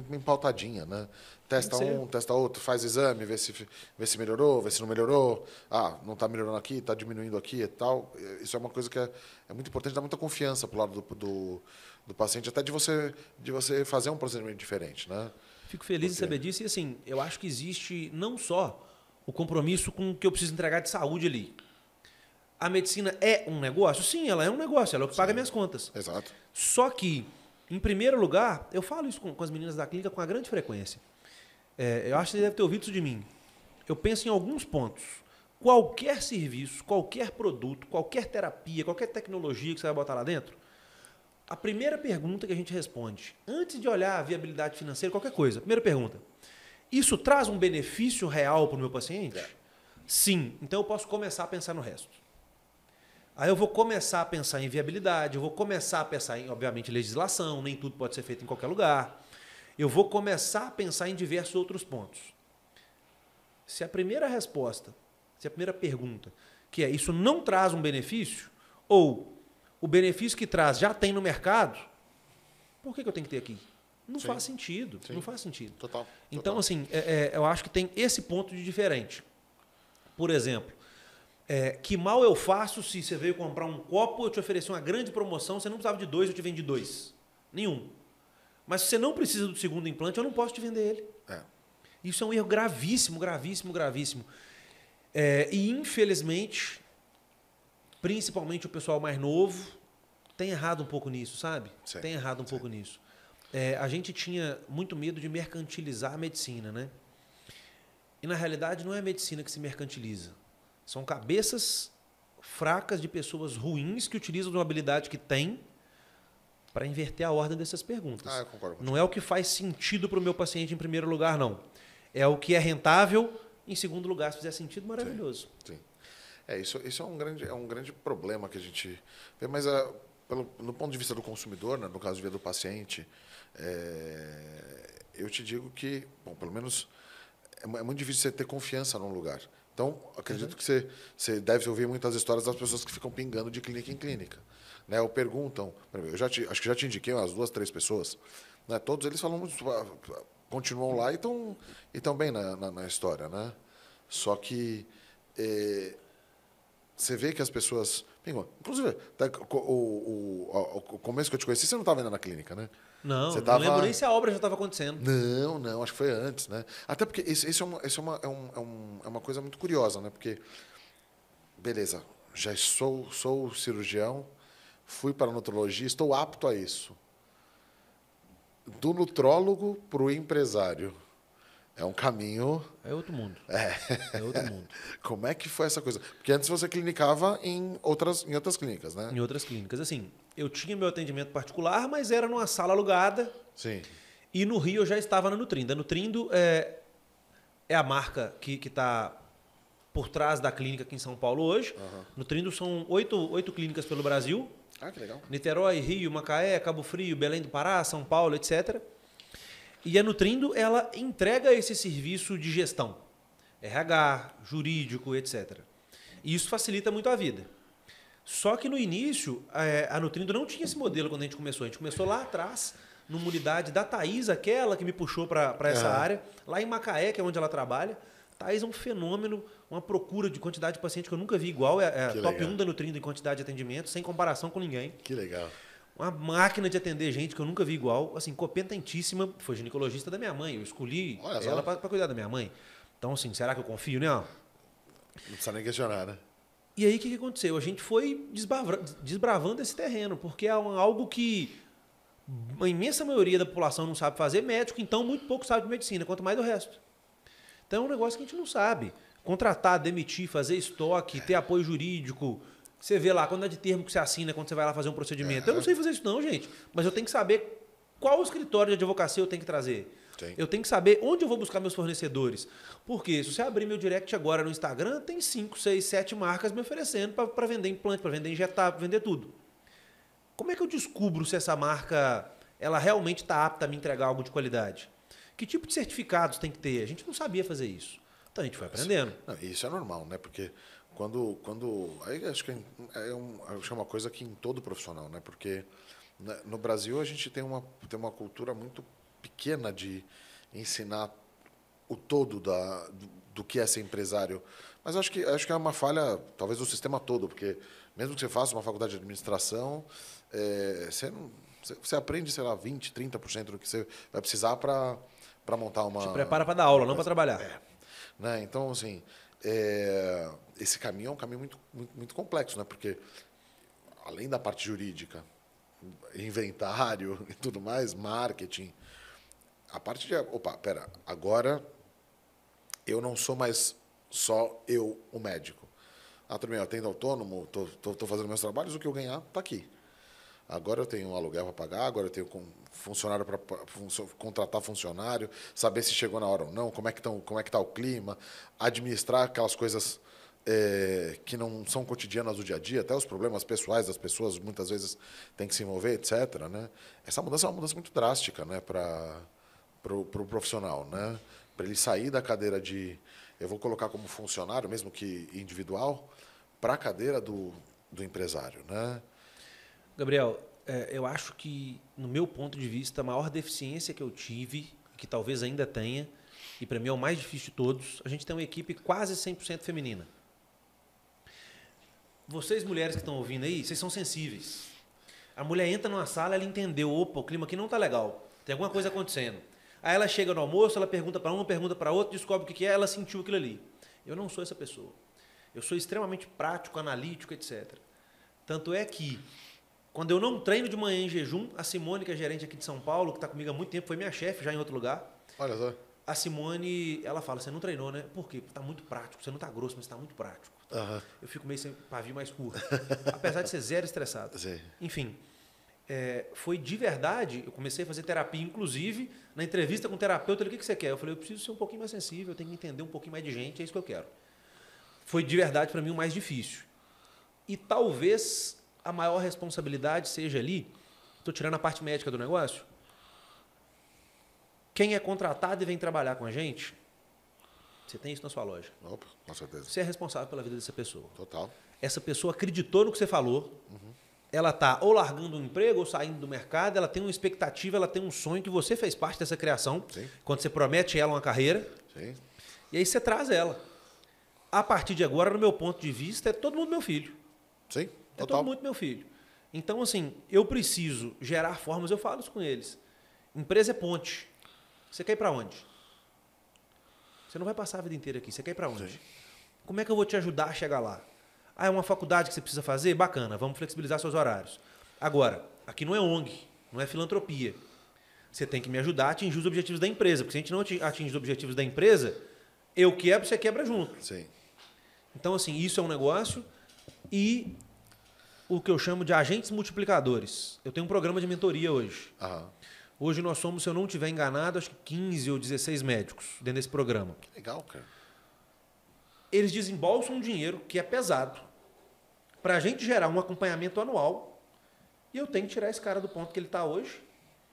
bem pautadinha, né? Testa um, testa outro, faz exame, vê se melhorou, vê se não melhorou. Ah, não está melhorando aqui, está diminuindo aqui e tal. Isso é uma coisa que é muito importante, dá muita confiança para o lado do paciente, até de você fazer um procedimento diferente, né? Fico feliz em saber disso. E assim, eu acho que existe não só o compromisso com o que eu preciso entregar de saúde ali. A medicina é um negócio? Sim, ela é um negócio, ela é o que paga minhas contas. Exato. Só que, em primeiro lugar, eu falo isso com as meninas da clínica com uma grande frequência. Eu acho que você deve ter ouvido isso de mim. Eu penso em alguns pontos. Qualquer serviço, qualquer produto, qualquer terapia, qualquer tecnologia que você vai botar lá dentro, a primeira pergunta que a gente responde, antes de olhar a viabilidade financeira, qualquer coisa, primeira pergunta, isso traz um benefício real para o meu paciente? Sim. Então eu posso começar a pensar no resto. Aí eu vou começar a pensar em viabilidade, eu vou começar a pensar em, obviamente, legislação, nem tudo pode ser feito em qualquer lugar. Eu vou começar a pensar em diversos outros pontos. Se a primeira resposta, se a primeira pergunta, que é isso não traz um benefício, ou o benefício que traz já tem no mercado, por que eu tenho que ter aqui? Não faz sentido. Sim. Não faz sentido. Total. Então, assim, eu acho que tem esse ponto de diferente. Por exemplo, que mal eu faço se você veio comprar um copo, eu te ofereci uma grande promoção, você não precisava de 2, eu te vendi 2. Nenhum. Mas se você não precisa do segundo implante, eu não posso te vender ele. Isso é um erro gravíssimo, gravíssimo, gravíssimo. E, infelizmente, principalmente o pessoal mais novo, tem errado um pouco nisso, sabe? Sim. Tem errado um pouco nisso. A gente tinha muito medo de mercantilizar a medicina, né? E, na realidade, não é a medicina que se mercantiliza. São cabeças fracas de pessoas ruins que utilizam uma habilidade que têm para inverter a ordem dessas perguntas. Eu concordo. Não é o que faz sentido para o meu paciente em primeiro lugar, não. É o que é rentável em segundo lugar. Se fizer sentido, maravilhoso. Sim. Isso é um grande problema que a gente vê, mas no ponto de vista do consumidor, né, no caso de ver do paciente, eu te digo que, bom, pelo menos é muito difícil você ter confiança num lugar. Então, acredito que você deve ouvir muitas histórias das pessoas que ficam pingando de clínica em clínica. Né, ou perguntam, acho que já te indiquei umas 2, 3 pessoas, né, todos eles falam, continuam lá e estão bem na história. Né? Só que você vê que as pessoas pingam. Inclusive, o começo que eu te conheci, você não estava ainda na clínica, né? Não, não lembro nem se a obra já estava acontecendo. Não, acho que foi antes, né? Até porque isso é uma coisa muito curiosa, né? Porque, beleza, já sou cirurgião, fui para a nutrologia, estou apto a isso. Do nutrólogo para o empresário. É um caminho... É outro mundo. É outro mundo. Como é que foi essa coisa? Porque antes você clinicava em outras clínicas, né? Em outras clínicas. Assim, eu tinha meu atendimento particular, mas era numa sala alugada. Sim. E no Rio eu já estava na Nutrindo. A Nutrindo é a marca que está por trás da clínica aqui em São Paulo hoje. Uhum. Nutrindo são 8 clínicas pelo Brasil. Que legal. Niterói, Rio, Macaé, Cabo Frio, Belém do Pará, São Paulo, etc. E a Nutrindo, ela entrega esse serviço de gestão. RH, jurídico, etc. E isso facilita muito a vida. Só que no início, a Nutrindo não tinha esse modelo quando a gente começou. A gente começou lá atrás, numa unidade da Thaís, aquela que me puxou para essa área, lá em Macaé, que é onde ela trabalha. Thaís é um fenômeno, uma procura de quantidade de paciente que eu nunca vi igual. É a top 1 da Nutrindo em quantidade de atendimento, sem comparação com ninguém. Que legal. Uma máquina de atender gente que eu nunca vi igual, assim, competentíssima. Foi ginecologista da minha mãe. Eu escolhi ela para cuidar da minha mãe. Então, assim, será que eu confio nela? Não precisa nem questionar, né? E aí, o que aconteceu? A gente foi desbravando esse terreno, porque é algo que a imensa maioria da população não sabe fazer. Médico, então, muito pouco sabe de medicina, quanto mais do resto. Então, é um negócio que a gente não sabe. Contratar, demitir, fazer estoque, ter apoio jurídico... Você vê lá, quando é de termo que você assina, quando você vai lá fazer um procedimento. Eu não sei fazer isso não, gente. Mas eu tenho que saber qual escritório de advocacia eu tenho que trazer. Sim. Eu tenho que saber onde eu vou buscar meus fornecedores. Porque se você abrir meu direct agora no Instagram, tem 5, 6, 7 marcas me oferecendo para vender implante, para vender injetável, para vender tudo. Como é que eu descubro se essa marca ela realmente está apta a me entregar algo de qualidade? Que tipo de certificados tem que ter? A gente não sabia fazer isso. Então a gente foi aprendendo. Isso é normal, né? Porque... Aí acho que é uma coisa que em todo profissional, né? Porque no Brasil a gente tem uma cultura muito pequena de ensinar o todo do que é ser empresário. Mas acho que é uma falha, talvez, do sistema todo, porque mesmo que você faça uma faculdade de administração, você aprende, sei lá, 20%, 30% do que você vai precisar para montar uma... Te prepara para dar aula, não para trabalhar. Né? Então, assim... esse caminho é um caminho muito complexo, né? Porque, além da parte jurídica, inventário e tudo mais, marketing, a parte de... Opa, pera, agora eu não sou mais só eu, o médico. Tudo bem, eu atendo autônomo, estou fazendo meus trabalhos, o que eu ganhar está aqui. Agora eu tenho um aluguel para pagar, agora eu tenho funcionário para contratar funcionário, saber se chegou na hora ou não, como é que está o clima, administrar aquelas coisas que não são cotidianas do dia a dia, até os problemas pessoais das pessoas muitas vezes têm que se envolver, etc. Né? Essa mudança é uma mudança muito drástica, né, para o profissional, né? Para ele sair da cadeira de, eu vou colocar como funcionário, mesmo que individual, para a cadeira do empresário, né? Gabriel, eu acho que, no meu ponto de vista, a maior deficiência que eu tive, que talvez ainda tenha, e para mim é o mais difícil de todos, a gente tem uma equipe quase 100% feminina. Vocês, mulheres que estão ouvindo aí, vocês são sensíveis. A mulher entra numa sala, ela entendeu, opa, o clima aqui não está legal, tem alguma coisa acontecendo. Aí ela chega no almoço, ela pergunta para uma, pergunta para outra, descobre o que é, ela sentiu aquilo ali. Eu não sou essa pessoa. Eu sou extremamente prático, analítico, etc. Tanto é que, quando eu não treino de manhã em jejum, a Simone, que é gerente aqui de São Paulo, que está comigo há muito tempo, foi minha chefe já em outro lugar. Olha só. A Simone, ela fala, você não treinou, né? Por quê? Está muito prático. Você não está grosso, mas está muito prático. Uhum. Eu fico meio sem pavio mais curto. Apesar de ser zero estressado. Sim. Enfim, foi de verdade, eu comecei a fazer terapia, inclusive, na entrevista com o terapeuta, ele, o que você quer? Eu falei, eu preciso ser um pouquinho mais sensível, eu tenho que entender um pouquinho mais de gente, é isso que eu quero. Foi de verdade, para mim, o mais difícil. E talvez a maior responsabilidade seja ali, estou tirando a parte médica do negócio, quem é contratado e vem trabalhar com a gente, você tem isso na sua loja. Opa, com certeza. Você é responsável pela vida dessa pessoa. Total. Essa pessoa acreditou no que você falou, ela está ou largando um emprego ou saindo do mercado, ela tem uma expectativa, ela tem um sonho que você fez parte dessa criação, Sim. quando você promete ela uma carreira, Sim. e aí você traz ela. A partir de agora, no meu ponto de vista, é todo mundo meu filho. Sim, É total. todo mundo meu filho. Então, assim, eu preciso gerar formas, eu falo isso com eles. Empresa é ponte. Você quer ir para onde? Você não vai passar a vida inteira aqui. Você quer ir para onde? Sim. Como é que eu vou te ajudar a chegar lá? É uma faculdade que você precisa fazer? Bacana, vamos flexibilizar seus horários. Agora, aqui não é ONG, não é filantropia. Você tem que me ajudar a atingir os objetivos da empresa, porque se a gente não atingir os objetivos da empresa, eu quebro, você quebra junto. Sim. Então, assim, isso é um negócio e o que eu chamo de agentes multiplicadores. Eu tenho um programa de mentoria hoje. Aham. Hoje nós somos, se eu não estiver enganado, acho que 15 ou 16 médicos dentro desse programa. Que legal, cara. Eles desembolsam um dinheiro que é pesado para a gente gerar um acompanhamento anual e eu tenho que tirar esse cara do ponto que ele está hoje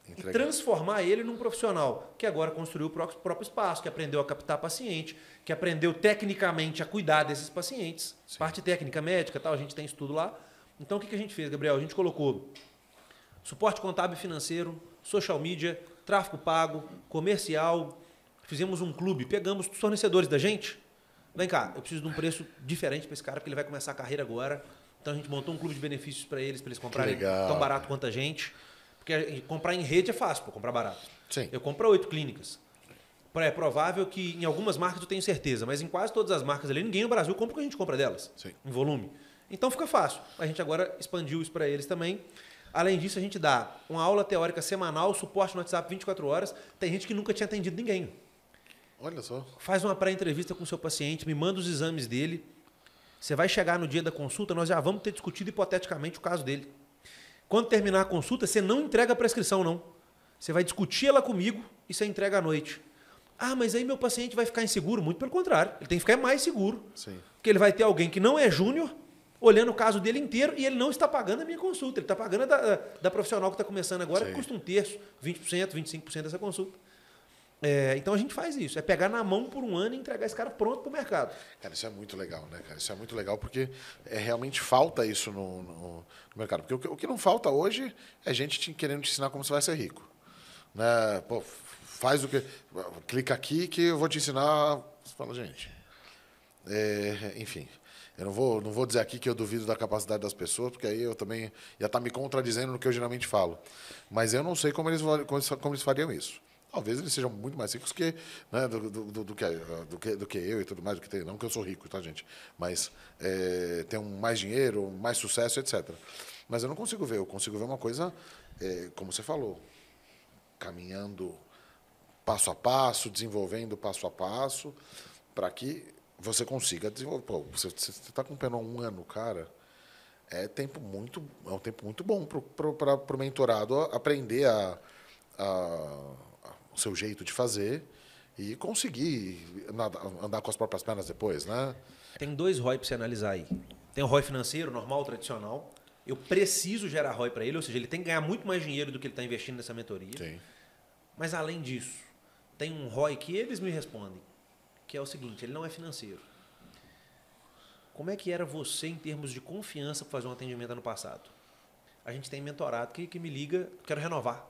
e transformar ele num profissional que agora construiu o próprio espaço, que aprendeu a captar paciente, que aprendeu tecnicamente a cuidar desses pacientes. Sim. Parte técnica médica, tal, a gente tem estudo lá. Então, o que a gente fez, Gabriel? A gente colocou suporte contábil e financeiro, social media, tráfego pago, comercial. Fizemos um clube, pegamos os fornecedores da gente. Vem cá, eu preciso de um preço diferente para esse cara, porque ele vai começar a carreira agora. Então, a gente montou um clube de benefícios para eles comprarem tão barato quanto a gente. Porque comprar em rede é fácil, comprar barato. Sim. Eu compro 8 clínicas. É provável que em algumas marcas eu tenho certeza, mas em quase todas as marcas ali, ninguém no Brasil compra o que a gente compra delas, Sim. em volume. Então fica fácil. A gente agora expandiu isso para eles também. Além disso, a gente dá uma aula teórica semanal, suporte no WhatsApp 24 horas. Tem gente que nunca tinha atendido ninguém. Olha só. Faz uma pré-entrevista com o seu paciente, me manda os exames dele. Você vai chegar no dia da consulta, nós já vamos ter discutido hipoteticamente o caso dele. Quando terminar a consulta, você não entrega a prescrição, não. Você vai discutir ela comigo e você entrega à noite. Ah, mas aí meu paciente vai ficar inseguro? Muito pelo contrário. Ele tem que ficar mais seguro. Sim. Porque ele vai ter alguém que não é júnior, olhando o caso dele inteiro, e ele não está pagando a minha consulta. Ele está pagando a da profissional que está começando agora, que custa 1/3, 20%, 25% dessa consulta. Então a gente faz isso. É pegar na mão por um ano e entregar esse cara pronto para o mercado. Cara, isso é muito legal, né, cara? Isso é muito legal porque realmente falta isso no mercado. Porque o que não falta hoje é gente querendo te ensinar como você vai ser rico. Né? Pô, faz o que... Clica aqui que eu vou te ensinar... Você fala, gente... enfim... Eu não vou dizer aqui que eu duvido da capacidade das pessoas, porque aí eu também ia estar me contradizendo no que eu geralmente falo. Mas eu não sei como eles fariam isso. Talvez eles sejam muito mais ricos que, né, do que eu e tudo mais, do que tem. Não que eu sou rico, tá, gente? Mas tenham mais dinheiro, mais sucesso, etc. Mas eu não consigo ver. Eu consigo ver uma coisa, como você falou, caminhando passo a passo, desenvolvendo passo a passo, para que você consiga desenvolver. Pô, você está acompanhando há um ano, cara, é um tempo muito bom para o mentorado aprender o seu jeito de fazer e conseguir andar com as próprias pernas depois, né? Tem 2 ROI para você analisar aí. Tem o ROI financeiro, normal, tradicional. Eu preciso gerar ROI para ele, ou seja, ele tem que ganhar muito mais dinheiro do que ele está investindo nessa mentoria. Sim. Mas, além disso, tem um ROI que eles me respondem, que é o seguinte, ele não é financeiro. Como é que era você em termos de confiança para fazer um atendimento ano passado? A gente tem mentorado que me liga, quero renovar.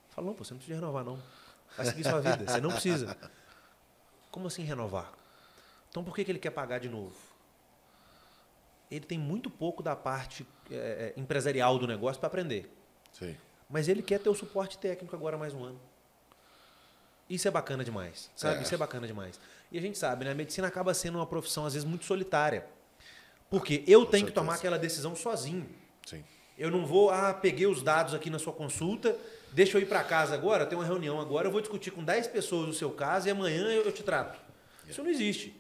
Fala, não, pô, você não precisa renovar, não. Vai seguir sua vida, você não precisa. Como assim renovar? Então, por que ele quer pagar de novo? Ele tem muito pouco da parte empresarial do negócio para aprender. Sim. Mas ele quer ter o suporte técnico agora mais um ano. Isso é bacana demais, sabe? Isso é bacana demais. E a gente sabe, né? A medicina acaba sendo uma profissão, às vezes, muito solitária. Porque eu tenho que tomar aquela decisão sozinho. Sim. Eu não vou, peguei os dados aqui na sua consulta, deixa eu ir para casa agora, eu tenho uma reunião agora, eu vou discutir com 10 pessoas o seu caso e amanhã eu te trato. Isso não existe.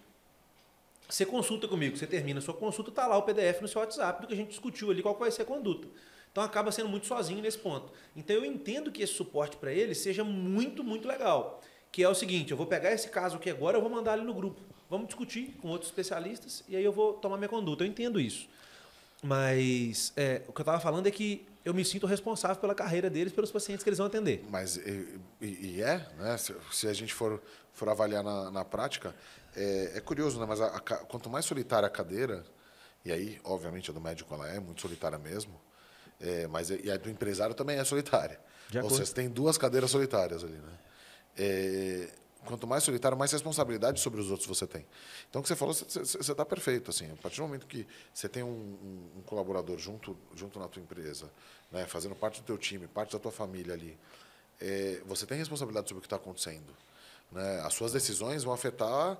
Você consulta comigo, você termina a sua consulta, está lá o PDF no seu WhatsApp do que a gente discutiu ali, qual vai ser a conduta. Então acaba sendo muito sozinho nesse ponto. Então eu entendo que esse suporte para ele seja muito, muito legal. Que é o seguinte, eu vou pegar esse caso aqui agora, eu vou mandar ali no grupo. Vamos discutir com outros especialistas e aí eu vou tomar minha conduta. Eu entendo isso. Mas o que eu estava falando é que eu me sinto responsável pela carreira deles, pelos pacientes que eles vão atender. Mas né? Se a gente for avaliar na prática, é curioso, né? Mas quanto mais solitária a cadeira, e aí, obviamente, a do médico ela é muito solitária mesmo, mas e a do empresário também é solitária. Ou seja, você tem 2 cadeiras solitárias ali, né? Quanto mais solitário, mais responsabilidade sobre os outros você tem. Então, o que você falou, você está perfeito. Assim, a partir do momento que você tem um colaborador junto na tua empresa, né, fazendo parte do teu time, parte da tua família ali, você tem responsabilidade sobre o que está acontecendo. Né? As suas decisões vão afetar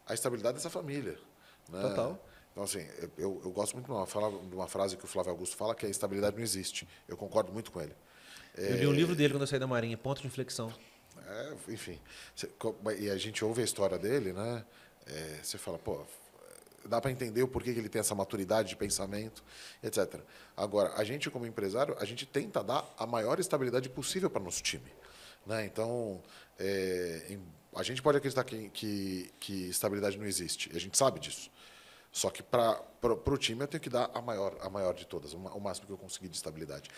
a estabilidade dessa família. Né? Total. Então, assim, eu gosto muito de uma frase que o Flávio Augusto fala, que a estabilidade não existe. Eu concordo muito com ele. Eu li um livro dele quando eu saí da Marinha, Ponto de Inflexão. Enfim, e a gente ouve a história dele, né? Você fala, pô, dá para entender o porquê que ele tem essa maturidade de pensamento, etc. Agora, a gente como empresário, a gente tenta dar a maior estabilidade possível para o nosso time, né? Então, a gente pode acreditar que estabilidade não existe, a gente sabe disso. Só que para o time eu tenho que dar a maior de todas, o máximo que eu conseguir de estabilidade.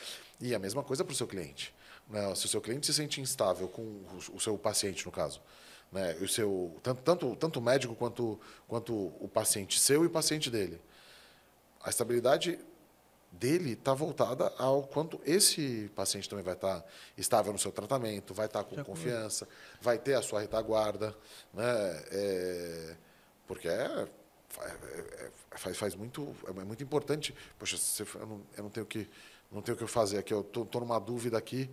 E a mesma coisa para o seu cliente. Né? Se o seu cliente se sente instável com o seu paciente, no caso, né? O seu, tanto o médico quanto o paciente seu e o paciente dele, a estabilidade dele está voltada ao quanto esse paciente também vai estar estável no seu tratamento, vai estar com confiança, vai ter a sua retaguarda, né? Porque faz muito, é muito importante. Poxa, eu não tenho o que fazer aqui, eu tô numa dúvida aqui.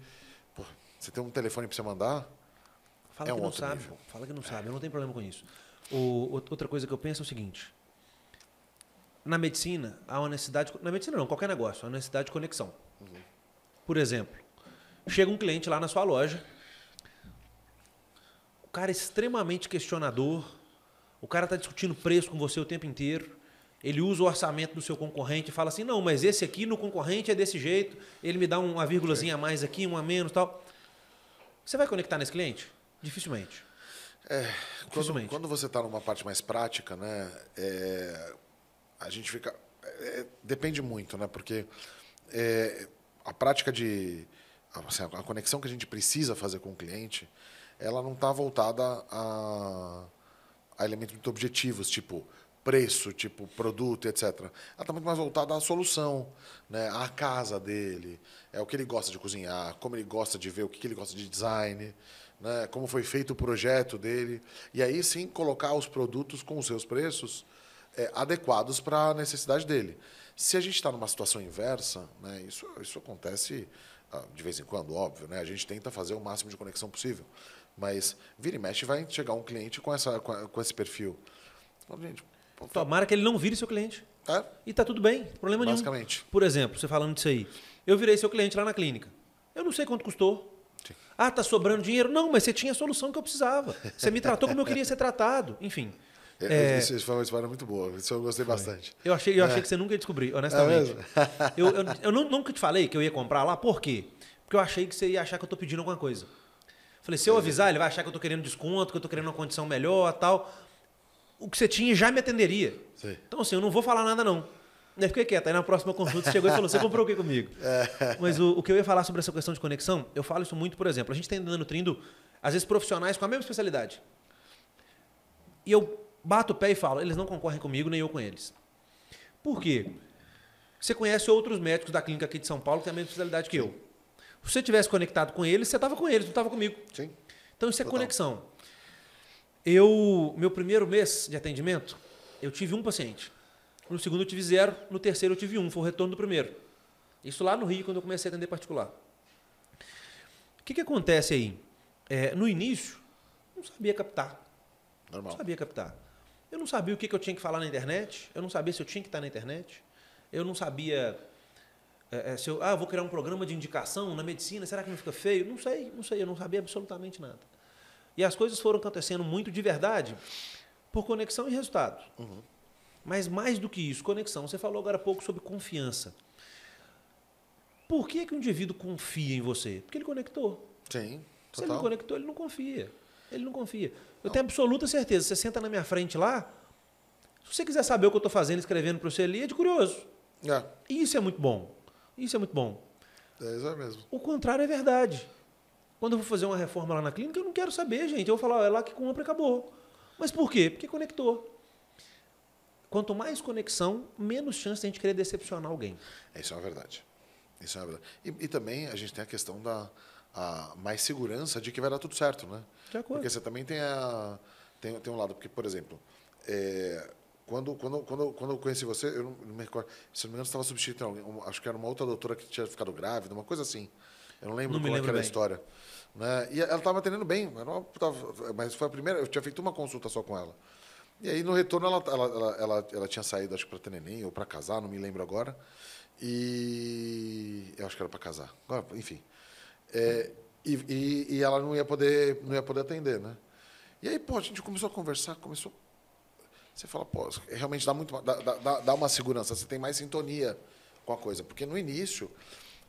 Pô, você tem um telefone para você mandar? Fala que não sabe. Fala que não sabe, eu não tenho problema com isso. Outra coisa que eu penso é o seguinte. Na medicina, há uma necessidade... Na medicina não, qualquer negócio, há uma necessidade de conexão. Uhum. Por exemplo, chega um cliente lá na sua loja, o cara é extremamente questionador, o cara está discutindo preço com você o tempo inteiro, ele usa o orçamento do seu concorrente e fala assim, não, mas esse aqui no concorrente é desse jeito, ele me dá uma vírgulazinha a mais aqui, uma a menos e tal. Você vai conectar nesse cliente? Dificilmente. Dificilmente. Quando você está numa parte mais prática, né, a gente fica... depende muito, né, porque a prática assim, a conexão que a gente precisa fazer com o cliente, ela não está voltada a elementos muito objetivos, tipo preço, tipo produto, etc. Ela está muito mais voltada à solução, né? À casa dele, o que ele gosta de cozinhar, como ele gosta de ver, o que ele gosta de design, né? Como foi feito o projeto dele. E aí sim colocar os produtos com os seus preços adequados para a necessidade dele. Se a gente está numa situação inversa, né? Isso acontece de vez em quando, óbvio, né? A gente tenta fazer o máximo de conexão possível. Mas vira e mexe vai chegar um cliente com esse perfil. Fala, gente, Tomara que ele não vire seu cliente. E tá tudo bem, problema nenhum. Basicamente. Por exemplo, você falando disso aí. Eu virei seu cliente lá na clínica. Eu não sei quanto custou. Sim. Ah, tá sobrando dinheiro? Não, mas você tinha a solução que eu precisava. Você me tratou como eu queria ser tratado. Enfim. Isso foi uma história muito boa. Isso eu gostei bastante. Eu achei que você nunca ia descobrir, honestamente. Eu nunca te falei que eu ia comprar lá. Por quê? Porque eu achei que você ia achar que eu tô pedindo alguma coisa. Falei, se eu avisar, ele vai achar que eu tô querendo desconto, que eu tô querendo uma condição melhor, tal. O que você tinha já me atenderia. Sim. Então, assim, eu não vou falar nada, não. Aí fiquei quieto. Aí na próxima consulta você chegou e falou, você comprou o que comigo? Mas o que eu ia falar sobre essa questão de conexão, eu falo isso muito, por exemplo, a gente tem nutrindo, às vezes, profissionais com a mesma especialidade. E eu bato o pé e falo, eles não concorrem comigo, nem eu com eles. Por quê? Você conhece outros médicos da clínica aqui de São Paulo que têm a mesma especialidade que eu. Se você tivesse conectado com eles, você estava com eles, não estava comigo. Sim. Então isso é Total. conexão. Meu primeiro mês de atendimento, eu tive um paciente. No segundo eu tive 0, no terceiro eu tive 1, foi o retorno do primeiro. Isso lá no Rio, quando eu comecei a atender particular. O que acontece aí? No início, não sabia captar. Normal. Não sabia captar. Eu não sabia o que eu tinha que falar na internet, eu não sabia se eu tinha que estar na internet, eu não sabia se eu vou criar um programa de indicação na medicina, será que não fica feio? Não sei, eu não sabia absolutamente nada. E as coisas foram acontecendo muito de verdade por conexão e resultado. Uhum. Mas mais do que isso, conexão. Você falou agora há pouco sobre confiança. Por que o indivíduo confia em você? Porque ele conectou. Sim, total. Se ele não conectou, ele não confia. Ele não confia. Eu tenho absoluta certeza. Você senta na minha frente lá, se você quiser saber o que eu estou fazendo, escrevendo para você ali, é de curioso. E isso é muito bom. Isso é muito bom. Isso é mesmo. O contrário é verdade. Quando eu vou fazer uma reforma lá na clínica, eu não quero saber, gente. Eu vou falar, é lá que compra e acabou. Mas por quê? Porque conectou. Quanto mais conexão, menos chance de a gente querer decepcionar alguém. Isso é uma verdade. Isso é uma verdade. E também a gente tem a questão da mais segurança de que vai dar tudo certo, né? De acordo. Porque você também tem um lado. Porque, por exemplo, quando eu conheci você, eu não me recordo, se não me engano, você estava substituindo alguém, acho que era uma outra doutora que tinha ficado grávida, uma coisa assim. Eu não lembro qual era a história. Né? E ela estava atendendo bem, mas foi a primeira, eu tinha feito uma consulta só com ela. E aí, no retorno, ela tinha saído, acho que para ter neném ou para casar, não me lembro agora. E eu acho que era para casar. Agora, enfim. E ela não ia poder atender, né? E aí, pô, a gente começou a conversar, Você fala, pô, realmente dá uma segurança, você tem mais sintonia com a coisa. Porque no início,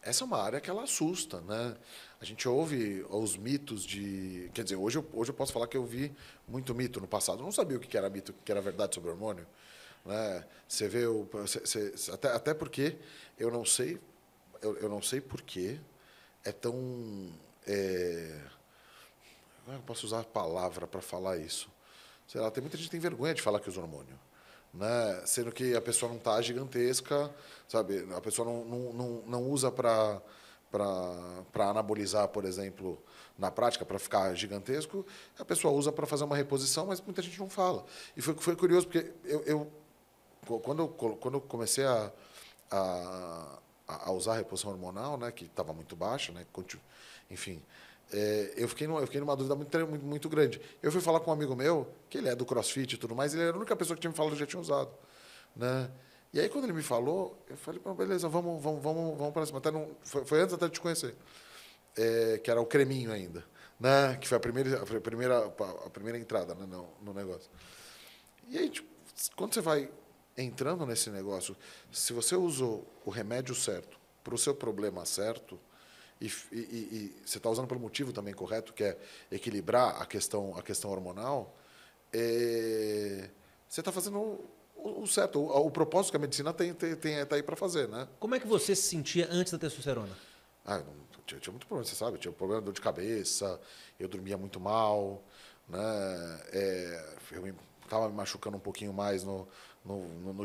essa é uma área que ela assusta, né? A gente ouve os mitos de... Quer dizer, hoje eu posso falar que eu vi muito mito no passado. Eu não sabia o que era mito, o que era verdade sobre hormônio. Né? Você vê... Até porque eu não sei por que é tão... Como é que eu posso usar a palavra para falar isso? Sei lá, tem muita gente que tem vergonha de falar que usa hormônio. Né? Sendo que a pessoa não está gigantesca, sabe? A pessoa não usa para anabolizar, por exemplo, na prática, para ficar gigantesco. A pessoa usa para fazer uma reposição, mas muita gente não fala. E foi curioso, porque quando eu comecei a usar a reposição hormonal, né, que estava muito baixa, né, enfim, eu fiquei numa dúvida muito grande. Eu fui falar com um amigo meu, que ele é do CrossFit e tudo mais, ele era a única pessoa que tinha me falado que já tinha usado. Né? E aí, quando ele me falou, eu falei, beleza, vamos para cima. Foi antes até de te conhecer, que era o creminho ainda, né? Que foi a primeira entrada, né, no negócio. E aí, tipo, quando você vai entrando nesse negócio, se você usou o remédio certo para o seu problema certo, e você está usando pelo motivo também correto, que é equilibrar a questão hormonal, você está fazendo o certo. O propósito que a medicina está aí para fazer, né? Como é que você se sentia antes da testosterona? Eu tinha muito problema, você sabe. Eu tinha problema de dor de cabeça, eu dormia muito mal, né? Eu estava me machucando um pouquinho mais no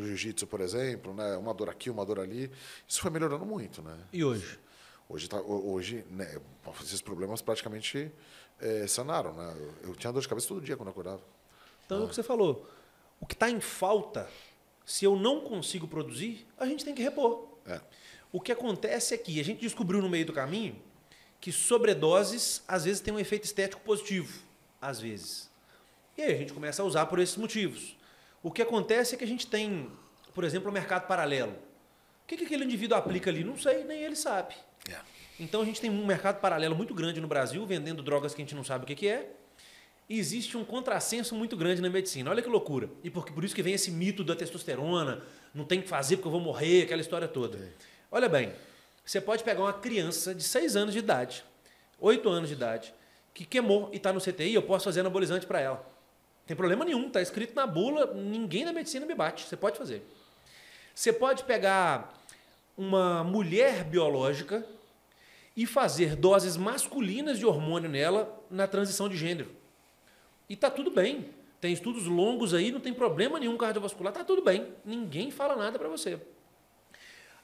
jiu-jitsu, por exemplo, né? Uma dor aqui, uma dor ali. Isso foi melhorando muito, né? E hoje? Hoje, né, esses problemas praticamente sanaram, né? Eu tinha dor de cabeça todo dia quando eu acordava. Então, é o que você falou. O que está em falta, se eu não consigo produzir, a gente tem que repor. O que acontece é que a gente descobriu no meio do caminho que sobredoses, às vezes, tem um efeito estético positivo. Às vezes. E aí a gente começa a usar por esses motivos. O que acontece é que a gente tem, por exemplo, o mercado paralelo. O que aquele indivíduo aplica ali? Não sei, nem ele sabe. Yeah. Então a gente tem um mercado paralelo muito grande no Brasil, vendendo drogas que a gente não sabe o que é. E existe um contrassenso muito grande na medicina. Olha que loucura. E por isso que vem esse mito da testosterona, não tem que fazer porque eu vou morrer, aquela história toda. Sim. Olha bem, você pode pegar uma criança de 6 anos de idade, 8 anos de idade, que queimou e está no CTI, eu posso fazer anabolizante para ela. Não tem problema nenhum, está escrito na bula, ninguém da medicina me bate, você pode fazer. Você pode pegar uma mulher biológica e fazer doses masculinas de hormônio nela na transição de gênero. E está tudo bem. Tem estudos longos aí, não tem problema nenhum cardiovascular, está tudo bem. Ninguém fala nada para você.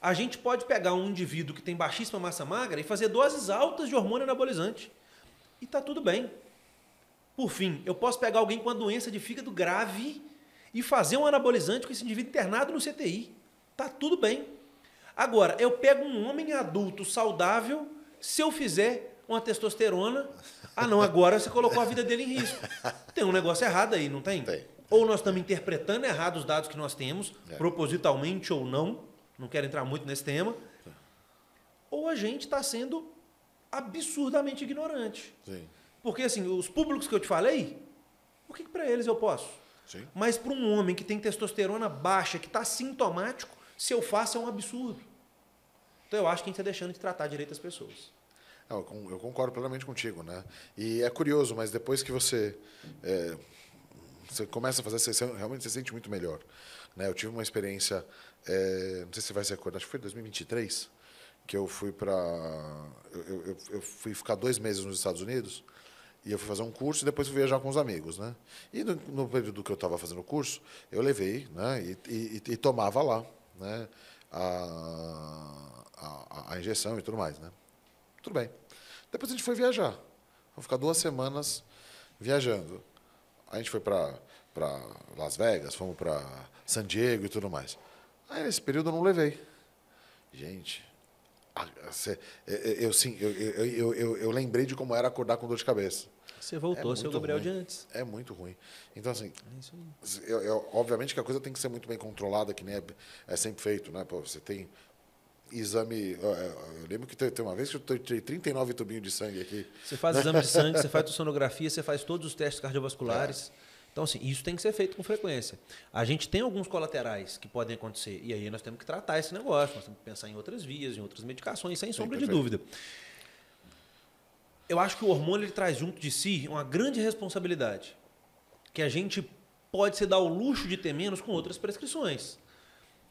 A gente pode pegar um indivíduo que tem baixíssima massa magra e fazer doses altas de hormônio anabolizante. E está tudo bem. Por fim, eu posso pegar alguém com uma doença de fígado grave e fazer um anabolizante com esse indivíduo internado no CTI. Está tudo bem. Agora, eu pego um homem adulto saudável, se eu fizer uma testosterona, não, agora você colocou a vida dele em risco. Tem um negócio errado aí, não tem? Tem. Ou nós estamos interpretando errado os dados que nós temos, propositalmente ou não quero entrar muito nesse tema, ou a gente está sendo absurdamente ignorante. Sim. Porque, assim, os públicos que eu te falei, o que para eles eu posso? Sim. Mas para um homem que tem testosterona baixa, que está sintomático, se eu faço é um absurdo. Então eu acho que a gente está deixando de tratar direito as pessoas. Eu concordo plenamente contigo, né? E é curioso, mas depois que você começa a fazer, realmente você se sente muito melhor. Né? Eu tive uma experiência, não sei se você vai se recordar, acho que foi em 2023, que eu fui eu fui ficar 2 meses nos Estados Unidos e eu fui fazer um curso e depois fui viajar com os amigos, né? E no período que eu estava fazendo o curso, eu levei, né? E tomava lá, né? A injeção e tudo mais, né? Tudo bem. Depois a gente foi viajar. Vamos ficar 2 semanas viajando. A gente foi para Las Vegas, fomos para San Diego e tudo mais. Aí nesse período eu não levei. Gente, eu lembrei de como era acordar com dor de cabeça. Você voltou, seu Gabriel de antes. É muito ruim. Então, assim, obviamente que a coisa tem que ser muito bem controlada, que nem é sempre feito, né? Pô, você tem exame... Eu lembro que tem uma vez que eu tirei 39 tubinhos de sangue aqui. Você faz exame de sangue, você faz sonografia, você faz todos os testes cardiovasculares. Então, assim, isso tem que ser feito com frequência. A gente tem alguns colaterais que podem acontecer, e aí nós temos que tratar esse negócio, nós temos que pensar em outras vias, em outras medicações, sem sombra de dúvida. Eu acho que o hormônio ele traz junto de si uma grande responsabilidade, que a gente pode se dar o luxo de ter menos com outras prescrições.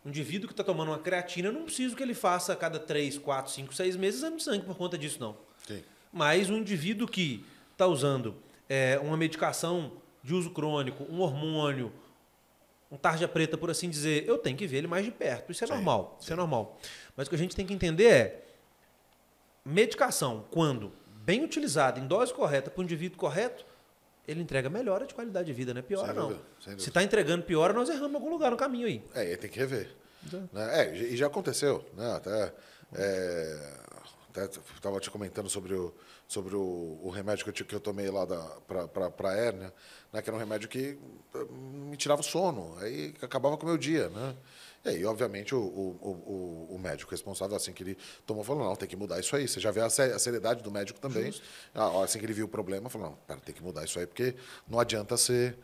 Um indivíduo que está tomando uma creatina, eu não preciso que ele faça a cada 3, 4, 5, 6 meses exame de sangue por conta disso, não. Sim. Mas um indivíduo que está usando uma medicação de uso crônico, um hormônio, um tarja preta, por assim dizer, eu tenho que ver ele mais de perto. Isso é normal. Isso é normal. Mas o que a gente tem que entender é medicação, quando bem utilizada, em dose correta, para o indivíduo correto, ele entrega melhora de qualidade de vida, não é piora, não. Se está entregando piora, nós erramos em algum lugar no caminho aí. Ele tem que rever. Né? E já aconteceu. Né? Até estava te comentando sobre o remédio que eu tomei lá para a hérnia, né? Que era um remédio que me tirava o sono, aí acabava com o meu dia. Né? E aí, obviamente, o médico responsável, assim que ele tomou, falou, não, tem que mudar isso aí. Você já vê a seriedade do médico também. Assim que ele viu o problema, falou, não, pera, tem que mudar isso aí, porque não adianta você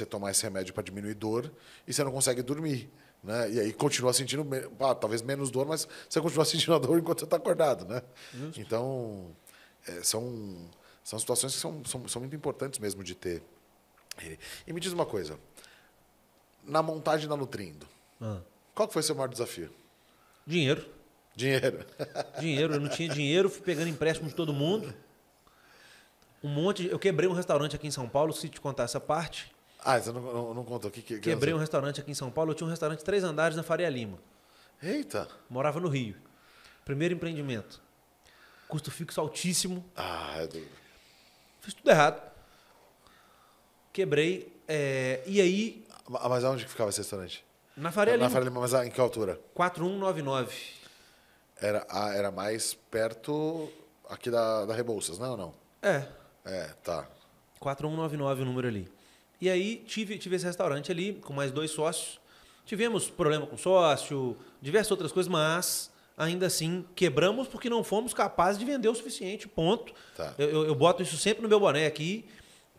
tomar esse remédio para diminuir dor e você não consegue dormir. Né? E aí continua sentindo, talvez menos dor, mas você continua sentindo a dor enquanto você está acordado. Né? Então, são situações que são muito importantes mesmo de ter. E me diz uma coisa. Na montagem da Nutrindo, qual que foi o seu maior desafio? Dinheiro. Dinheiro. Dinheiro. Eu não tinha dinheiro, fui pegando empréstimo de todo mundo. Eu quebrei um restaurante aqui em São Paulo, se te contar essa parte. Você não contou. Quebrei um restaurante aqui em São Paulo. Eu tinha um restaurante de 3 andares na Faria Lima. Eita! Morava no Rio. Primeiro empreendimento. Custo fixo altíssimo. Fiz tudo errado. Quebrei. E aí... Mas aonde que ficava esse restaurante? Na Faria Lima. Na Faria Lima, mas em que altura? 4199. Era mais perto aqui da Rebouças, não? Não. É. Tá. 4199 o número ali. E aí tive esse restaurante ali com mais 2 sócios. Tivemos problema com sócio, diversas outras coisas, mas ainda assim quebramos porque não fomos capazes de vender o suficiente, ponto. Tá. Eu boto isso sempre no meu boné aqui,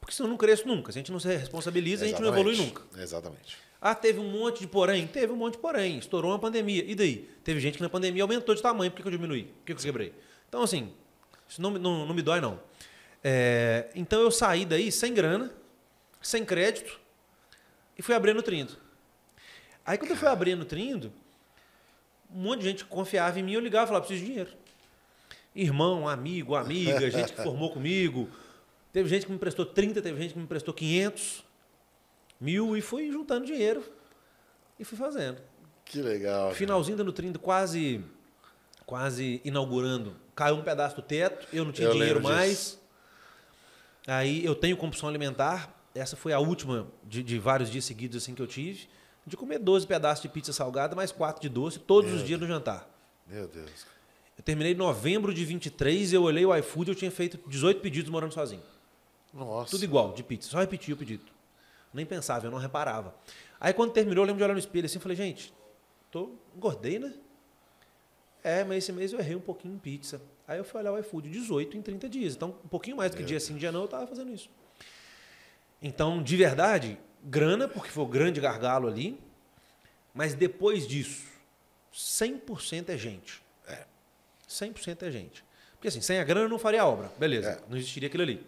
porque senão eu não cresço nunca. Se a gente não se responsabiliza, a gente não evolui nunca. Exatamente. Ah, teve um monte de porém? Teve um monte de porém. Estourou uma pandemia. E daí? Teve gente que na pandemia aumentou de tamanho. Por que eu diminuí? Por que eu quebrei? Então, assim, isso não me dói, não. Então, eu saí daí sem grana, sem crédito, e fui abrir no Trindo. Aí, quando eu fui abrir no Trindo, um monte de gente confiava em mim, eu ligava e falava, preciso de dinheiro. Irmão, amigo, amiga, gente que formou comigo. Teve gente que me emprestou 30, teve gente que me emprestou 500, 1000, e fui juntando dinheiro e fui fazendo. Que legal. Finalzinho do Trindo, quase inaugurando. Caiu um pedaço do teto, eu não tinha dinheiro mais. Aí eu tenho compulsão alimentar. Essa foi a última de vários dias seguidos assim que eu tive. De comer 12 pedaços de pizza salgada, mais 4 de doce, todos os dias no jantar. Meu Deus. Eu terminei em novembro de 23, eu olhei o iFood, eu tinha feito 18 pedidos morando sozinho. Nossa. Tudo igual, de pizza. Só repetia o pedido. Nem pensava, eu não reparava. Aí quando terminou, eu lembro de olhar no espelho assim e falei, gente, engordei, né? Mas esse mês eu errei um pouquinho em pizza. Aí eu fui olhar o iFood, 18 em 30 dias. Então, um pouquinho mais do que dia sim, dia não, eu estava fazendo isso. Então, de verdade, grana, porque foi o grande gargalo ali. Mas depois disso, 100% é gente. 100% é gente. Porque assim, sem a grana eu não faria a obra. Beleza, não existiria aquilo ali.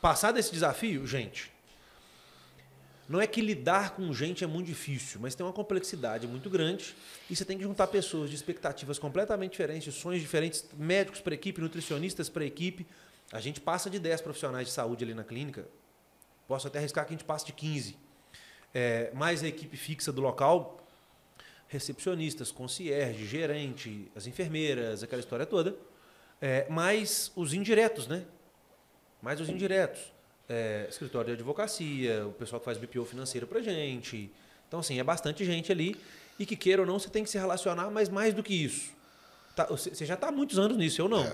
Passar desse desafio, gente. Não é que lidar com gente é muito difícil, mas tem uma complexidade muito grande e você tem que juntar pessoas de expectativas completamente diferentes, de sonhos diferentes, médicos para a equipe, nutricionistas para a equipe. A gente passa de 10 profissionais de saúde ali na clínica, posso até arriscar que a gente passe de 15. Mais a equipe fixa do local, recepcionistas, concierge, gerente, as enfermeiras, aquela história toda. Mais os indiretos, né? Mais os indiretos. Escritório de advocacia, o pessoal que faz BPO financeiro pra gente. Então, assim, é bastante gente ali. E que queira ou não, você tem que se relacionar, mas mais do que isso. Você já está há muitos anos nisso, eu não.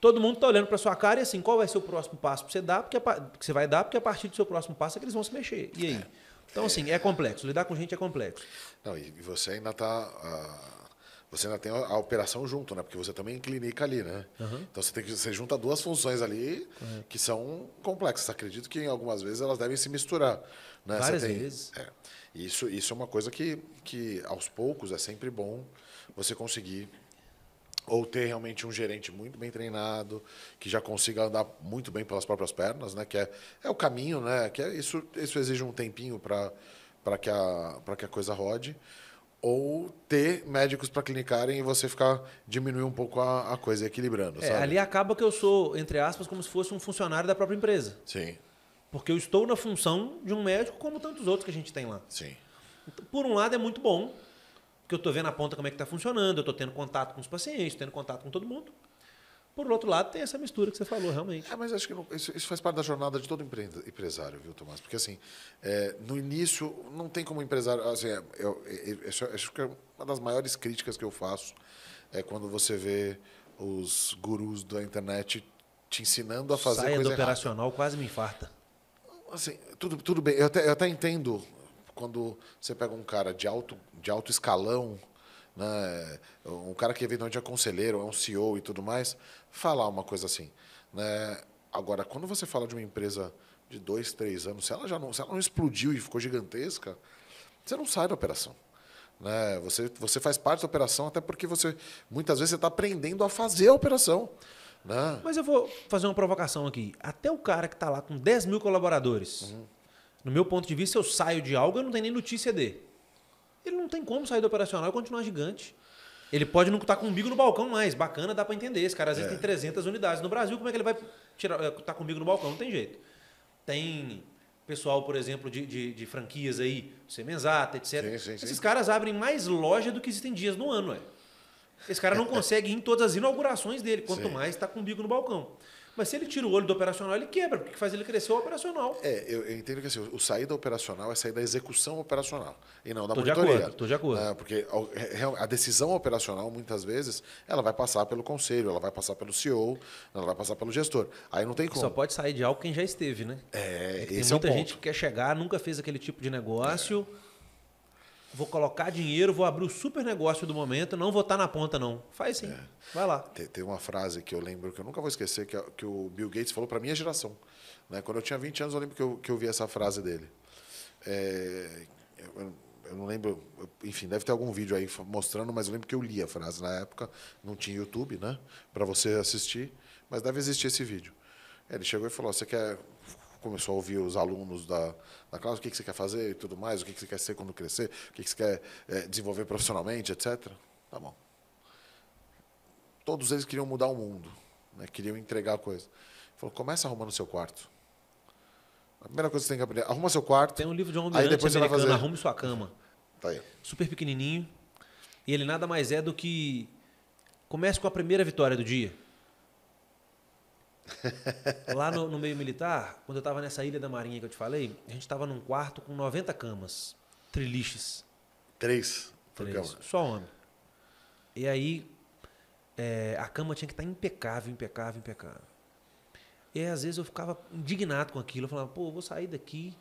Todo mundo está olhando para sua cara e assim, qual vai ser o próximo passo que você dá, que você vai dar, porque a partir do seu próximo passo é que eles vão se mexer. E aí? Então, assim, é complexo. Lidar com gente é complexo. Não, e você ainda está... Você ainda tem a operação junto, né? Porque você também clinica ali, né? Uhum. Então você junta 2 funções ali que são complexas. Acredito que em algumas vezes elas devem se misturar. Né? Várias vezes. Isso é uma coisa que aos poucos é sempre bom você conseguir ou ter realmente um gerente muito bem treinado, que já consiga andar muito bem pelas próprias pernas, né? Que é o caminho, né? Isso exige um tempinho para que a coisa rode. Ou ter médicos para clinicarem e você diminuir um pouco a coisa, equilibrando. Sabe? Ali acaba que eu sou, entre aspas, como se fosse um funcionário da própria empresa. Sim. Porque eu estou na função de um médico como tantos outros que a gente tem lá. Sim. Então, por um lado é muito bom, porque eu estou vendo a ponta como é que está funcionando, eu estou tendo contato com os pacientes, tendo contato com todo mundo. Por outro lado, tem essa mistura que você falou, realmente. Mas acho que isso faz parte da jornada de todo empresário, viu, Tomás? Porque, assim, no início, não tem como empresário... Assim, acho que uma das maiores críticas que eu faço é quando você vê os gurus da internet te ensinando a fazer coisa errada. Saia do operacional quase me infarta. Assim, tudo bem. Eu até entendo quando você pega um cara de alto escalão, né, um cara que eventualmente é conselheiro, é um CEO e tudo mais, falar uma coisa assim, né? Agora, quando você fala de uma empresa de 2, 3 anos, se ela não explodiu e ficou gigantesca, você não sai da operação, né? Você faz parte da operação até porque muitas vezes você está aprendendo a fazer a operação, né? Mas eu vou fazer uma provocação aqui. Até o cara que está lá com 10 mil colaboradores, no meu ponto de vista, se eu saio de algo, eu não tenho nem notícia dele. Ele não tem como sair do operacional e continuar gigante. Ele pode não estar com o umbigo no balcão mais. Bacana, dá para entender. Esse cara às vezes tem 300 unidades. No Brasil, como é que ele vai estar com o umbigo no balcão? Não tem jeito. Tem pessoal, por exemplo, de franquias aí, Semenzata, etc. Sim. Esses caras abrem mais loja do que existem dias no ano. Esse cara não consegue ir em todas as inaugurações dele, quanto mais está com o umbigo no balcão. Mas se ele tira o olho do operacional, ele quebra, porque faz ele crescer o operacional. Eu entendo que assim, o sair da operacional é sair da execução operacional e não da Tô monitoria. Tô de acordo. Porque a decisão operacional, muitas vezes, ela vai passar pelo conselho, ela vai passar pelo CEO, ela vai passar pelo gestor. Aí não tem como. Só pode sair de algo quem já esteve, né? Tem muita gente que quer chegar, nunca fez aquele tipo de negócio. Vou colocar dinheiro, vou abrir o super negócio do momento, não vou estar na ponta, não. Faz sim. Vai lá. Tem uma frase que eu lembro, que eu nunca vou esquecer, que o Bill Gates falou para minha geração. Né? Quando eu tinha 20 anos, eu lembro que eu vi essa frase dele. Eu não lembro, enfim, deve ter algum vídeo aí mostrando, mas eu lembro que eu li a frase na época. Não tinha YouTube, né, para você assistir, mas deve existir esse vídeo. Ele chegou e falou: você quer... Começou a ouvir os alunos da classe, o que você quer fazer e tudo mais, o que você quer ser quando crescer, o que você quer desenvolver profissionalmente, etc. Tá bom. Todos eles queriam mudar o mundo, né? Queriam entregar a coisa. Ele falou: começa arrumando o seu quarto. A primeira coisa que você tem que aprender, arruma seu quarto. Tem um livro de um aí depois você vai fazer. Arrume Sua Cama. Tá aí. Super pequenininho. E ele nada mais é do que... Comece com a primeira vitória do dia. Lá no meio militar, quando eu estava nessa Ilha da Marinha que eu te falei, a gente estava num quarto com 90 camas, triliches. Três. Só homem. E aí, a cama tinha que estar impecável, impecável, impecável. E aí, às vezes eu ficava indignado com aquilo. Eu falava: pô, eu vou sair daqui,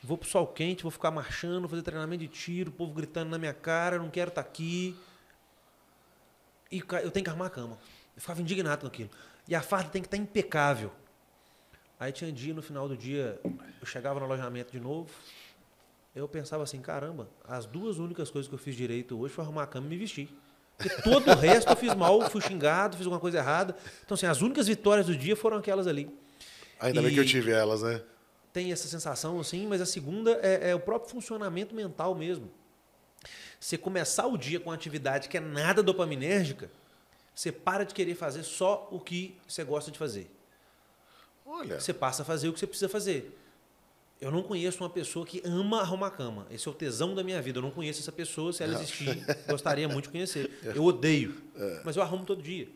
vou pro sol quente, vou ficar marchando, fazer treinamento de tiro, o povo gritando na minha cara, eu não quero estar aqui. E eu tenho que arrumar a cama. Eu ficava indignado com aquilo. E a farda tem que estar impecável. Aí tinha dia, no final do dia, eu chegava no alojamento de novo, eu pensava assim: caramba, as duas únicas coisas que eu fiz direito hoje foi arrumar a cama e me vestir. Porque todo o resto eu fiz mal, fui xingado, fiz alguma coisa errada. Então, assim, as únicas vitórias do dia foram aquelas ali. Ainda bem que eu tive elas, né? Tem essa sensação, assim, mas a segunda é o próprio funcionamento mental mesmo. Você começar o dia com uma atividade que é nada dopaminérgica, você para de querer fazer só o que você gosta de fazer. Olha. Você passa a fazer o que você precisa fazer. Eu não conheço uma pessoa que ama arrumar cama. Esse é o tesão da minha vida. Eu não conheço essa pessoa. Se ela existir, gostaria muito de conhecer. Eu odeio. Mas eu arrumo todo dia.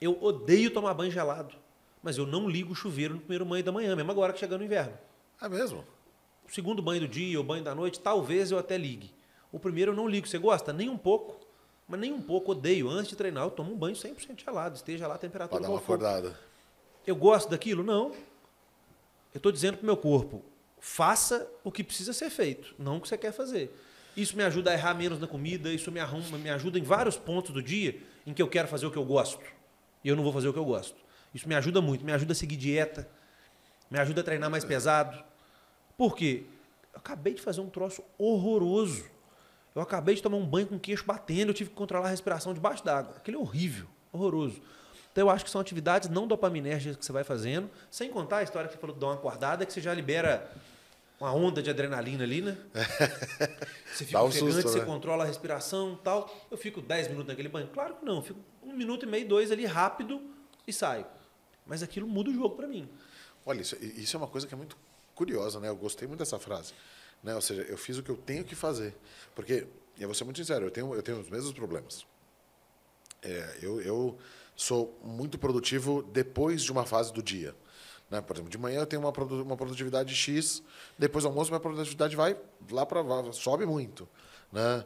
Eu odeio tomar banho gelado. Mas eu não ligo o chuveiro no primeiro banho da manhã, mesmo agora que chegando o inverno. É mesmo? O segundo banho do dia ou banho da noite, talvez eu até ligue. O primeiro eu não ligo. Você gosta? Nem um pouco. Mas nem um pouco. Odeio. Antes de treinar, eu tomo um banho 100% gelado. Esteja lá a temperatura. Para dar uma acordada. Eu gosto daquilo? Não. Eu estou dizendo para o meu corpo: faça o que precisa ser feito, não o que você quer fazer. Isso me ajuda a errar menos na comida, isso me ajuda em vários pontos do dia em que eu quero fazer o que eu gosto e eu não vou fazer o que eu gosto. Isso me ajuda muito, me ajuda a seguir dieta, me ajuda a treinar mais pesado. Por quê? Eu acabei de fazer um troço horroroso. Eu acabei de tomar um banho com o queixo batendo, eu tive que controlar a respiração debaixo d'água. Aquilo é horrível, horroroso. Então, eu acho que são atividades não dopaminérgicas que você vai fazendo, sem contar a história que você falou de dar uma acordada, que você já libera uma onda de adrenalina ali, né? Você fica ofegante, você controla a respiração e tal. Eu fico 10 minutos naquele banho? Claro que não. Eu fico 1 minuto e meio, 2 ali, rápido, e saio. Mas aquilo muda o jogo para mim. Olha, isso é uma coisa que é muito curiosa, né? Eu gostei muito dessa frase. Né? Ou seja, eu fiz o que eu tenho que fazer. Porque, e eu vou ser muito sincero, eu tenho os mesmos problemas. Eu sou muito produtivo depois de uma fase do dia. Né? Por exemplo, de manhã eu tenho uma produtividade X, depois do almoço minha produtividade vai lá para sobe muito. Né?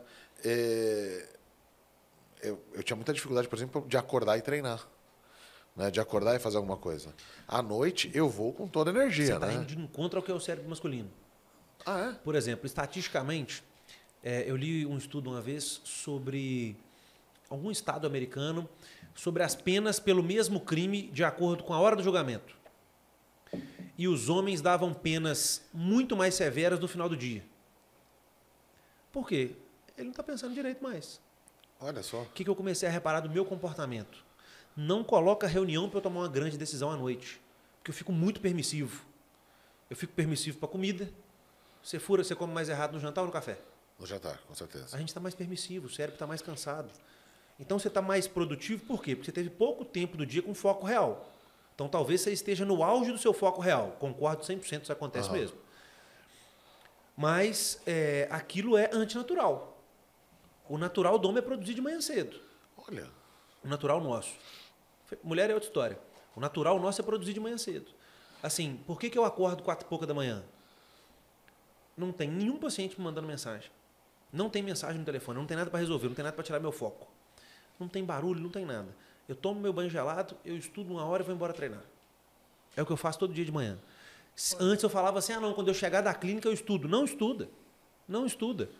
Eu tinha muita dificuldade, por exemplo, de acordar e treinar. Né? De acordar e fazer alguma coisa. À noite eu vou com toda a energia. Você está né? indo de encontro ao que é o cérebro masculino. Ah, é? Por exemplo, estatisticamente, eu li um estudo uma vez sobre algum estado americano, sobre as penas pelo mesmo crime de acordo com a hora do julgamento. E os homens davam penas muito mais severas no final do dia. Por quê? Ele não está pensando direito mais. Olha só. O que eu comecei a reparar do meu comportamento? Não coloca reunião para eu tomar uma grande decisão à noite. Porque eu fico muito permissivo. Eu fico permissivo para comida. Você fura, você come mais errado no jantar ou no café? No jantar, com certeza. A gente está mais permissivo, o cérebro está mais cansado. Então, você está mais produtivo por quê? Porque você teve pouco tempo do dia com foco real. Então, talvez você esteja no auge do seu foco real. Concordo 100%, isso acontece mesmo. Mas aquilo é antinatural. O natural do homem é produzir de manhã cedo. Olha. O natural nosso. Mulher é outra história. O natural nosso é produzir de manhã cedo. Assim, por que eu acordo 4h pouca da manhã? Não tem nenhum paciente me mandando mensagem. Não tem mensagem no telefone, não tem nada para resolver, não tem nada para tirar meu foco. Não tem barulho, não tem nada. Eu tomo meu banho gelado, eu estudo 1 hora e vou embora treinar. É o que eu faço todo dia de manhã. Antes eu falava assim, não, quando eu chegar da clínica eu estudo. Não estuda. Não estuda.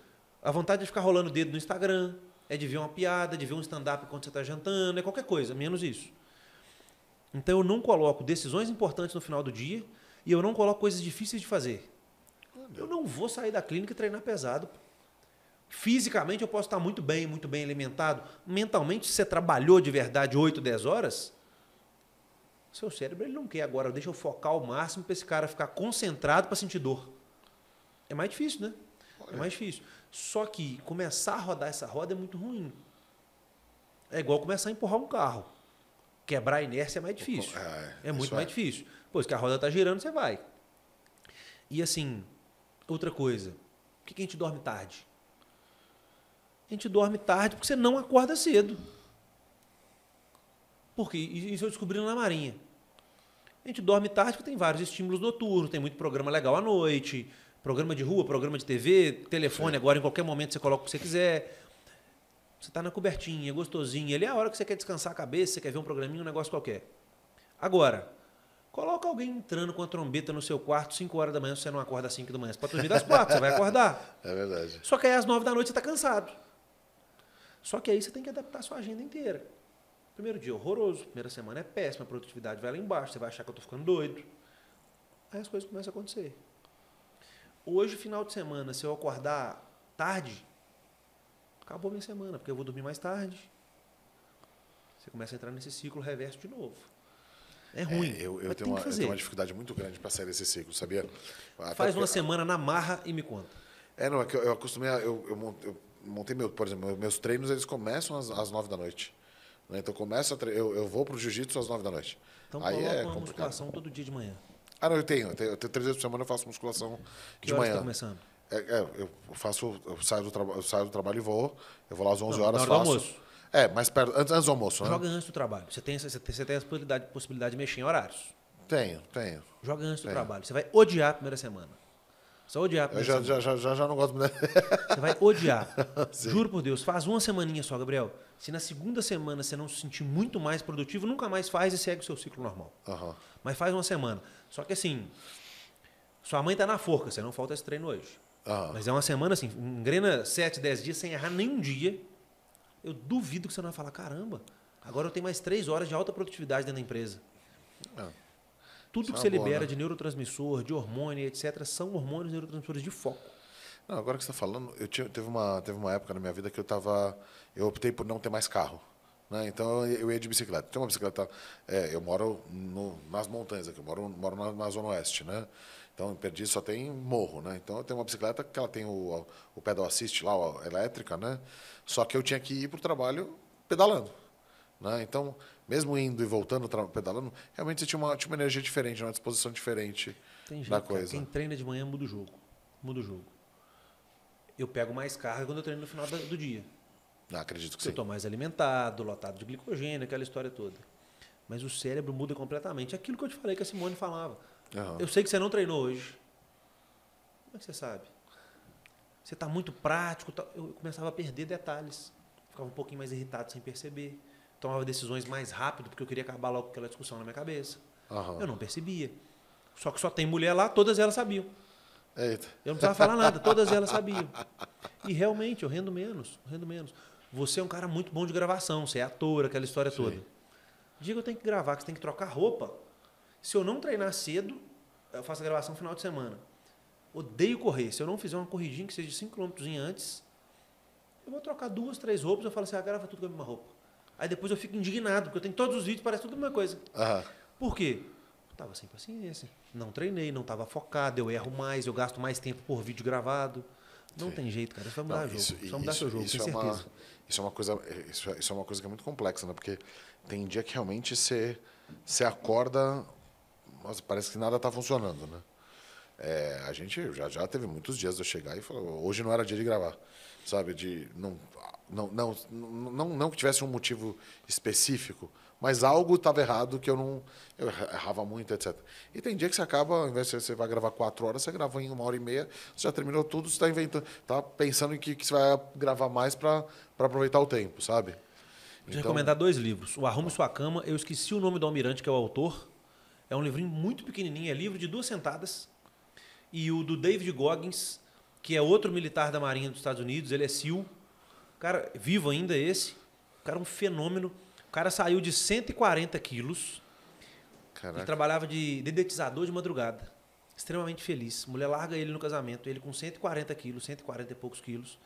A vontade de ficar rolando o dedo no Instagram, é de ver uma piada, de ver um stand-up quando você está jantando, é qualquer coisa, menos isso. Então eu não coloco decisões importantes no final do dia e eu não coloco coisas difíceis de fazer. Eu não vou sair da clínica e treinar pesado. Fisicamente eu posso estar muito bem alimentado. Mentalmente, se você trabalhou de verdade 8, 10 horas, seu cérebro ele não quer agora, deixa eu focar ao máximo para esse cara ficar concentrado para sentir dor. É mais difícil, né? É mais difícil. Só que começar a rodar essa roda é muito ruim. É igual começar a empurrar um carro. Quebrar a inércia é mais difícil. É muito mais difícil. Pois que a roda está girando, você vai. E assim, outra coisa. Por que a gente dorme tarde? A gente dorme tarde porque você não acorda cedo. Por quê? Isso eu descobri na Marinha. A gente dorme tarde porque tem vários estímulos noturnos, tem muito programa legal à noite, programa de rua, programa de TV, telefone. Sim. Agora, em qualquer momento, você coloca o que você quiser. Você está na cobertinha, gostosinho. Ali é a hora que você quer descansar a cabeça, você quer ver um programinho, um negócio qualquer. Agora, coloca alguém entrando com a trombeta no seu quarto 5 horas da manhã, se você não acorda às 5 da manhã. Você pode dormir das 4, você vai acordar. É verdade. Só que aí às 9 da noite você está cansado. Só que aí você tem que adaptar a sua agenda inteira. Primeiro dia horroroso, primeira semana é péssima, a produtividade vai lá embaixo, você vai achar que eu estou ficando doido. Aí as coisas começam a acontecer. Hoje, final de semana, se eu acordar tarde, acabou minha semana, porque eu vou dormir mais tarde. Você começa a entrar nesse ciclo reverso de novo. É ruim. Eu tenho uma dificuldade muito grande para sair desse ciclo, sabia? Faz uma semana na marra e me conta. Não, é que eu acostumei eu montei por exemplo, meus treinos eles começam às 9 da noite. Né? Então eu vou para o jiu-jitsu às 9 da noite. Então aí uma musculação todo dia de manhã. Não, eu tenho 3 vezes por semana eu faço musculação de manhã. Você está começando? Eu saio do trabalho e vou. Eu vou lá às 11 horas. Na hora do almoço. Mais perto, antes do almoço. Joga antes do trabalho. Você tem a possibilidade de mexer em horários? Tenho. Joga antes do trabalho. Você vai odiar a primeira semana. Você vai odiar a primeira semana. Já não gosto muito. Você vai odiar. Juro por Deus. Faz uma semaninha só, Gabriel. Se na segunda semana você não se sentir muito mais produtivo, nunca mais faz e segue o seu ciclo normal. Uhum. Mas faz uma semana. Só que assim, sua mãe está na forca, você não falta esse treino hoje. Uhum. Mas é uma semana assim, engrena 7, 10 dias sem errar nenhum dia. Eu duvido que você não vai falar, caramba, agora eu tenho mais 3 horas de alta produtividade dentro da empresa. Tudo que você libera de neurotransmissor, de hormônio, etc., são hormônios neurotransmissores de foco. Não, agora que você está falando, teve uma época na minha vida que eu optei por não ter mais carro. Né? Então eu ia de bicicleta. Tem uma bicicleta. Eu moro nas montanhas aqui, eu moro na Zona Oeste. Né? Então, em Perdiz só tem morro. Né? Então eu tenho uma bicicleta que ela tem o pedal assist lá, elétrica, né? Só que eu tinha que ir para o trabalho pedalando. Né? Então, mesmo indo e voltando pedalando, realmente você tinha uma energia diferente, uma disposição diferente da coisa. Quem treina de manhã muda o jogo. Muda o jogo. Eu pego mais carga quando eu treino no final do dia. Acredito que sim. Eu estou mais alimentado, lotado de glicogênio, aquela história toda. Mas o cérebro muda completamente. Aquilo que eu te falei que a Simone falava. Uhum. Eu sei que você não treinou hoje. Como é que você sabe? Você está muito prático. Eu começava a perder detalhes. Ficava um pouquinho mais irritado sem perceber. Tomava decisões mais rápido porque eu queria acabar logo com aquela discussão na minha cabeça. Uhum. Eu não percebia. Só que só tem mulher lá, todas elas sabiam. Eita. Eu não precisava falar nada, todas elas sabiam. E realmente, eu rendo menos. Você é um cara muito bom de gravação, você é ator, aquela história toda. Dia que eu tenho que gravar, que você tem que trocar roupa. Se eu não treinar cedo, eu faço a gravação no final de semana. Odeio correr. Se eu não fizer uma corridinha que seja de 5 km antes, eu vou trocar 2, 3 roupas, eu falo assim, grava tudo com a mesma roupa. Aí depois eu fico indignado, porque eu tenho todos os vídeos, parece tudo a mesma coisa. Uhum. Por quê? Estava sem paciência, não treinei, não estava focado, eu erro mais, eu gasto mais tempo por vídeo gravado. Não tem jeito, cara. Isso vai mudar o jogo. Isso vai mudar seu jogo, tenho certeza. Isso é uma coisa que é muito complexa, né? Porque tem dia que realmente você acorda, nossa, parece que nada está funcionando, né? A gente já teve muitos dias de eu chegar e falar, hoje não era dia de gravar, sabe? Não que tivesse um motivo específico, mas algo estava errado que eu não... Eu errava muito, etc. E tem dia que você acaba, ao invés de você vai gravar 4 horas, você grava em 1h30, você já terminou tudo, você está inventando, tá pensando em que você vai gravar mais para aproveitar o tempo, sabe? Vou te recomendar 2 livros. O Arrume Sua Cama, eu esqueci o nome do almirante, que é o autor. É um livrinho muito pequenininho, é livro de 2 sentadas. E o do David Goggins, que é outro militar da Marinha dos Estados Unidos, ele é SEAL. Cara, vivo ainda esse. O cara é um fenômeno. O cara saiu de 140 quilos. Caraca. E trabalhava de dedetizador de madrugada. Extremamente feliz. Mulher larga ele no casamento. Ele com 140 quilos, 140 e poucos quilos.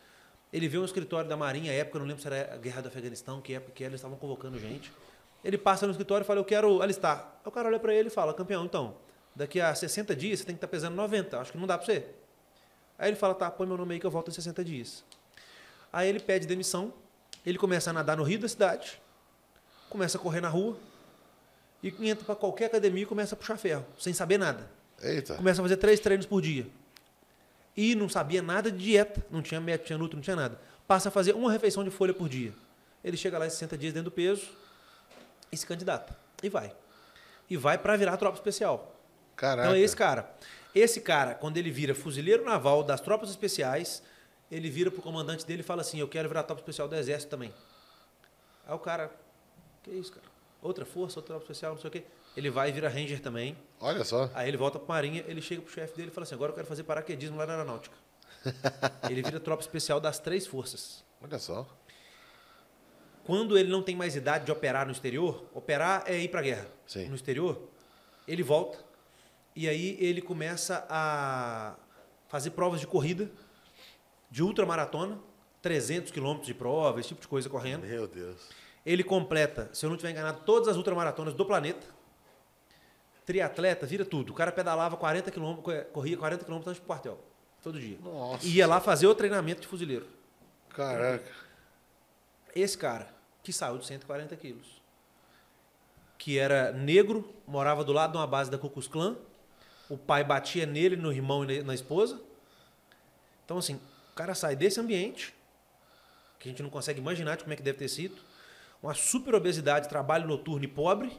Ele veio no escritório da Marinha, época, eu não lembro se era a Guerra do Afeganistão, que época que era, eles estavam convocando gente. Ele passa no escritório e fala, eu quero alistar. Aí o cara olha pra ele e fala, campeão, então, daqui a 60 dias você tem que estar pesando 90. Acho que não dá pra você. Aí ele fala, tá, põe meu nome aí que eu volto em 60 dias. Aí ele pede demissão, ele começa a nadar no rio da cidade, começa a correr na rua, e entra para qualquer academia e começa a puxar ferro, sem saber nada. Eita. Começa a fazer 3 treinos por dia. E não sabia nada de dieta, não tinha método, tinha nutri, não tinha nada. Passa a fazer 1 refeição de folha por dia. Ele chega lá em 60 dias dentro do peso e se candidata. E vai. E vai para virar tropa especial. Caraca. Então é esse cara. Esse cara, quando ele vira fuzileiro naval das tropas especiais, ele vira pro comandante dele e fala assim, eu quero virar tropa especial do exército também. Aí o cara, que isso, cara? Outra força, outra tropa especial, não sei o quê. Ele vai e vira ranger também. Olha só. Aí ele volta pra Marinha, ele chega pro chefe dele e fala assim, agora eu quero fazer paraquedismo lá na aeronáutica. Ele vira tropa especial das 3 forças. Olha só. Quando ele não tem mais idade de operar no exterior, operar é ir pra guerra. Sim. No exterior, ele volta e aí ele começa a fazer provas de corrida, de ultramaratona, 300 quilômetros de prova, esse tipo de coisa correndo. Meu Deus. Ele completa, se eu não estiver enganado, todas as ultramaratonas do planeta. Triatleta, vira tudo. O cara pedalava 40 km, corria 40 km antes do quartel, todo dia. Nossa. Ia lá fazer o treinamento de fuzileiro. Caraca. Esse cara, que saiu de 140 quilos, que era negro, morava do lado de uma base da Ku Klux Klan, o pai batia nele, no irmão e na esposa. Então, assim, o cara sai desse ambiente, que a gente não consegue imaginar de como é que deve ter sido, uma super obesidade, trabalho noturno e pobre,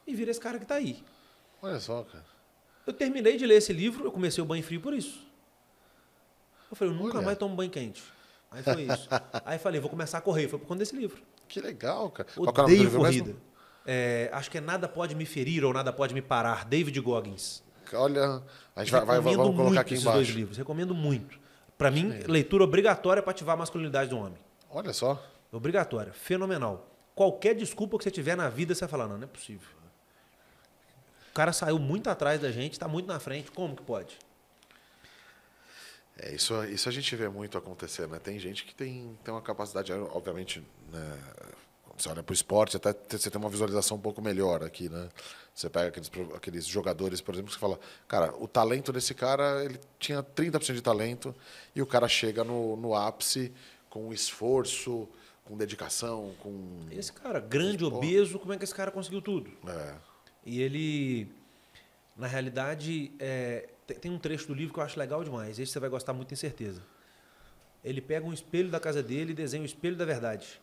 e vira esse cara que está aí. Olha só, cara. Eu terminei de ler esse livro, eu comecei o banho frio por isso. Eu falei, eu nunca mais tomo banho quente. Aí foi isso. Aí falei, vou começar a correr. Foi por conta desse livro. Que legal, cara. Odeio corrida. Acho que é Nada Pode Me Ferir ou Nada Pode Me Parar, David Goggins. Olha, a gente vamos colocar aqui embaixo. 2 livros, recomendo muito. Para mim, leitura obrigatória para ativar a masculinidade do homem. Olha só. Obrigatória, fenomenal. Qualquer desculpa que você tiver na vida, você vai falar, não é possível. O cara saiu muito atrás da gente, está muito na frente, como que pode? Isso a gente vê muito acontecer, né? Tem gente que tem uma capacidade, obviamente, né? Quando você olha para o esporte, até você tem uma visualização um pouco melhor aqui, né? Você pega aqueles jogadores, por exemplo, que você fala, cara, o talento desse cara, ele tinha 30% de talento e o cara chega no ápice com esforço, com dedicação, com... Esse cara, grande, obeso, como é que esse cara conseguiu tudo? É. E ele, na realidade, tem um trecho do livro que eu acho legal demais. Esse você vai gostar muito, tenho certeza. Ele pega um espelho da casa dele e desenha o espelho da verdade.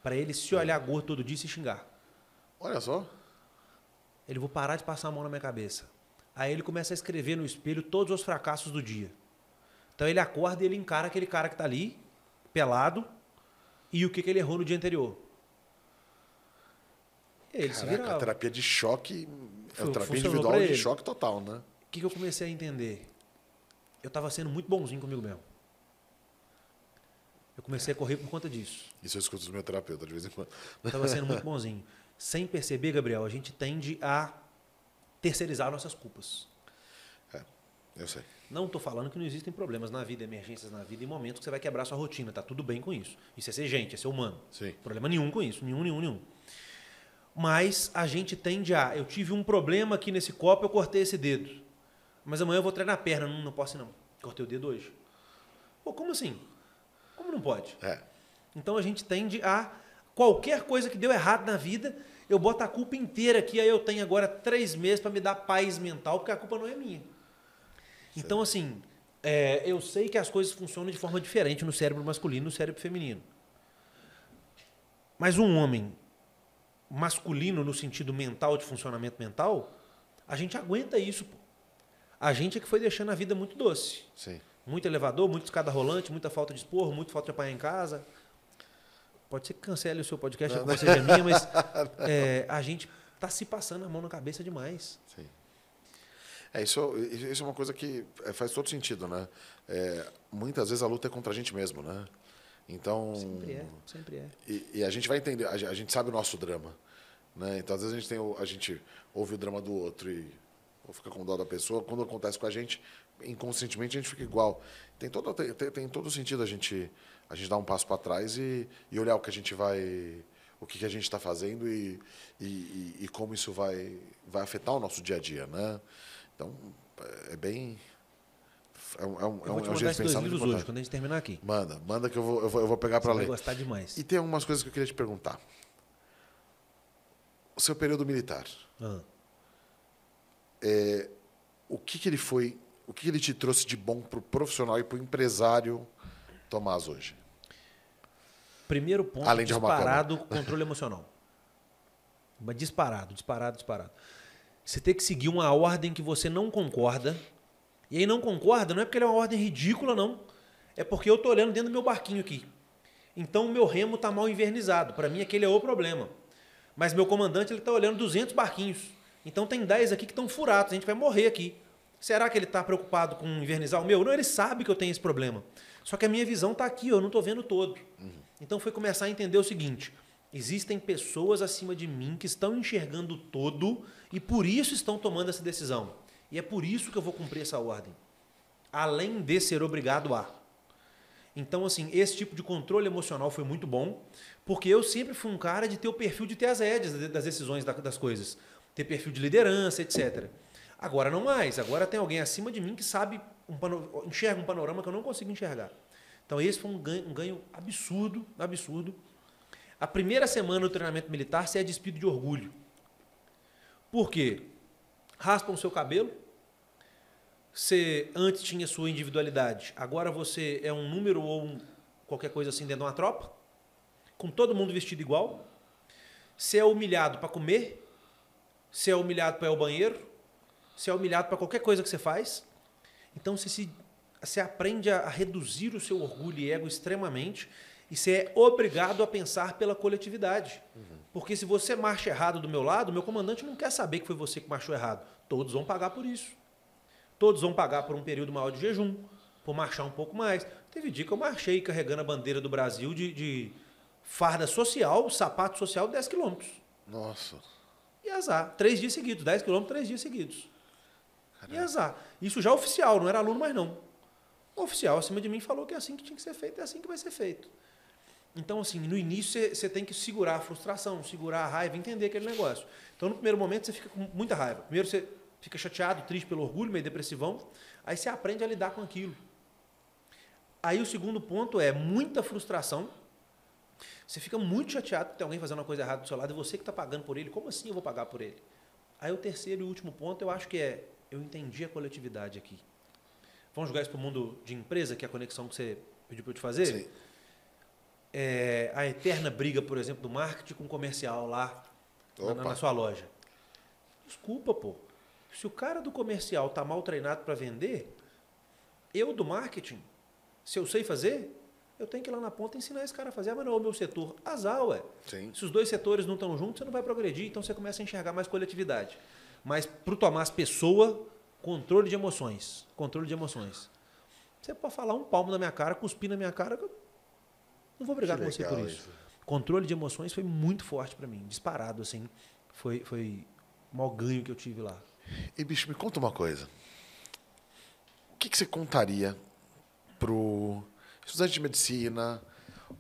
Para ele se olhar gordo todo dia e se xingar. Olha só. Ele, vou parar de passar a mão na minha cabeça. Aí ele começa a escrever no espelho todos os fracassos do dia. Então ele acorda e ele encara aquele cara que está ali, pelado, e o que ele errou no dia anterior. E ele se virava. A terapia de choque, é uma terapia Funcionou individual pra de ele. choque total, né? O que eu comecei a entender? Eu estava sendo muito bonzinho comigo mesmo. Eu comecei a correr por conta disso. Isso eu escuto do meu terapeuta de vez em quando. Eu estava sendo muito bonzinho. Sem perceber, Gabriel, a gente tende a terceirizar nossas culpas. Eu sei. Não estou falando que não existem problemas na vida, emergências na vida e momentos que você vai quebrar sua rotina. Tá tudo bem com isso. Isso é ser gente, é ser humano. Sim. Problema nenhum com isso. Nenhum. Mas a gente tende a... Eu tive um problema aqui nesse copo, eu cortei esse dedo. Mas amanhã eu vou treinar a perna. Não posso não. Cortei o dedo hoje. Pô, como assim? Como não pode? Então a gente tende a... Qualquer coisa que deu errado na vida, eu boto a culpa inteira aqui, aí eu tenho agora 3 meses para me dar paz mental, porque a culpa não é minha. Então, assim, eu sei que as coisas funcionam de forma diferente no cérebro masculino e no cérebro feminino. Mas um homem masculino no sentido mental, de funcionamento mental, a gente aguenta isso, pô. A gente é que foi deixando a vida muito doce. Sim. Muito elevador, muita escada rolante, muita falta de esporro, muita falta de apanhar em casa. Pode ser que cancele o seu podcast, a culpa seja minha, mas a gente está se passando a mão na cabeça demais. Sim. Isso é uma coisa que faz todo sentido, né? Muitas vezes a luta é contra a gente mesmo, né? Então... Sempre é. E a gente vai entender, a gente sabe o nosso drama, né? Então, às vezes, a gente ouve o drama do outro ou fica com dó da pessoa. Quando acontece com a gente, inconscientemente, a gente fica igual. Tem todo sentido a gente dar um passo para trás e olhar o que a gente o que a gente está fazendo e como isso vai afetar o nosso dia a dia, né? Então, é bem... eu vou te mandar esses 2 livros hoje, quando a gente terminar aqui. Manda que eu vou pegar para ler. Você vai gostar demais. E tem algumas coisas que eu queria te perguntar. O seu período militar. O que ele te trouxe de bom para o profissional e para o empresário Tomás hoje? Primeiro ponto, além de disparado, controle emocional. Mas disparado. Você tem que seguir uma ordem que você não concorda. E aí não concorda, não é porque ele é uma ordem ridícula, não. É porque eu estou olhando dentro do meu barquinho aqui. Então o meu remo está mal invernizado. Para mim aquele é o problema. Mas meu comandante está olhando 200 barquinhos. Então tem 10 aqui que estão furados. A gente vai morrer aqui. Será que ele está preocupado com invernizar o meu? Não, ele sabe que eu tenho esse problema. Só que a minha visão está aqui, eu não estou vendo todo. Então foi começar a entender o seguinte. Existem pessoas acima de mim que estão enxergando todo e por isso estão tomando essa decisão. E é por isso que eu vou cumprir essa ordem. Além de ser obrigado a. Então, assim, esse tipo de controle emocional foi muito bom, porque eu sempre fui um cara de ter o perfil de ter as rédeas das decisões das coisas. Ter perfil de liderança, etc. Agora não mais. Agora tem alguém acima de mim que sabe, enxerga um panorama que eu não consigo enxergar. Então, esse foi um ganho absurdo. A primeira semana do treinamento militar, você é despido de orgulho. Por quê? Raspam o seu cabelo. Você antes tinha sua individualidade. Agora você é um número ou qualquer coisa assim dentro de uma tropa. Com todo mundo vestido igual. Você é humilhado para comer. Você é humilhado para ir ao banheiro. Você é humilhado para qualquer coisa que você faz. Então você aprende a reduzir o seu orgulho e ego extremamente. E você é obrigado a pensar pela coletividade. Porque se você marcha errado do meu lado, meu comandante não quer saber que foi você que marchou errado. Todos vão pagar por isso. Todos vão pagar por um período maior de jejum, por marchar um pouco mais. Teve dia que eu marchei carregando a bandeira do Brasil de farda social, sapato social, 10 quilômetros. Nossa. E azar. 3 dias seguidos. 10 quilômetros, 3 dias seguidos. Caramba. E azar. Isso já oficial, não era aluno mais não. O oficial acima de mim falou que é assim que tinha que ser feito, é assim que vai ser feito. Então, assim, no início você tem que segurar a frustração, segurar a raiva, entender aquele negócio. Então, no primeiro momento, você fica com muita raiva. Primeiro, você fica chateado, triste pelo orgulho, meio depressivão. Aí você aprende a lidar com aquilo. Aí o segundo ponto é muita frustração. Você fica muito chateado por ter alguém fazendo uma coisa errada do seu lado e você que está pagando por ele. Como assim eu vou pagar por ele? Aí o terceiro e último ponto eu acho que eu entendi a coletividade aqui. Vamos jogar isso para o mundo de empresa, que é a conexão que você pediu para eu te fazer? Sim. A eterna briga, por exemplo, do marketing com o comercial lá na sua loja. Desculpa, pô. Se o cara do comercial está mal treinado para vender, eu do marketing, se eu sei fazer, eu tenho que ir lá na ponta e ensinar esse cara a fazer. Mas não é o meu setor. Azar, ué. Sim. Se os dois setores não estão juntos, você não vai progredir. Então você começa a enxergar mais coletividade. Mas para o Tomás Pessoa, controle de emoções. Controle de emoções. Você pode falar um palmo na minha cara, cuspir na minha cara, que eu não vou brigar com você por isso. Controle de emoções foi muito forte para mim. Disparado, assim. Foi o maior ganho que eu tive lá. E, bicho, me conta uma coisa. O que você contaria pro estudante de medicina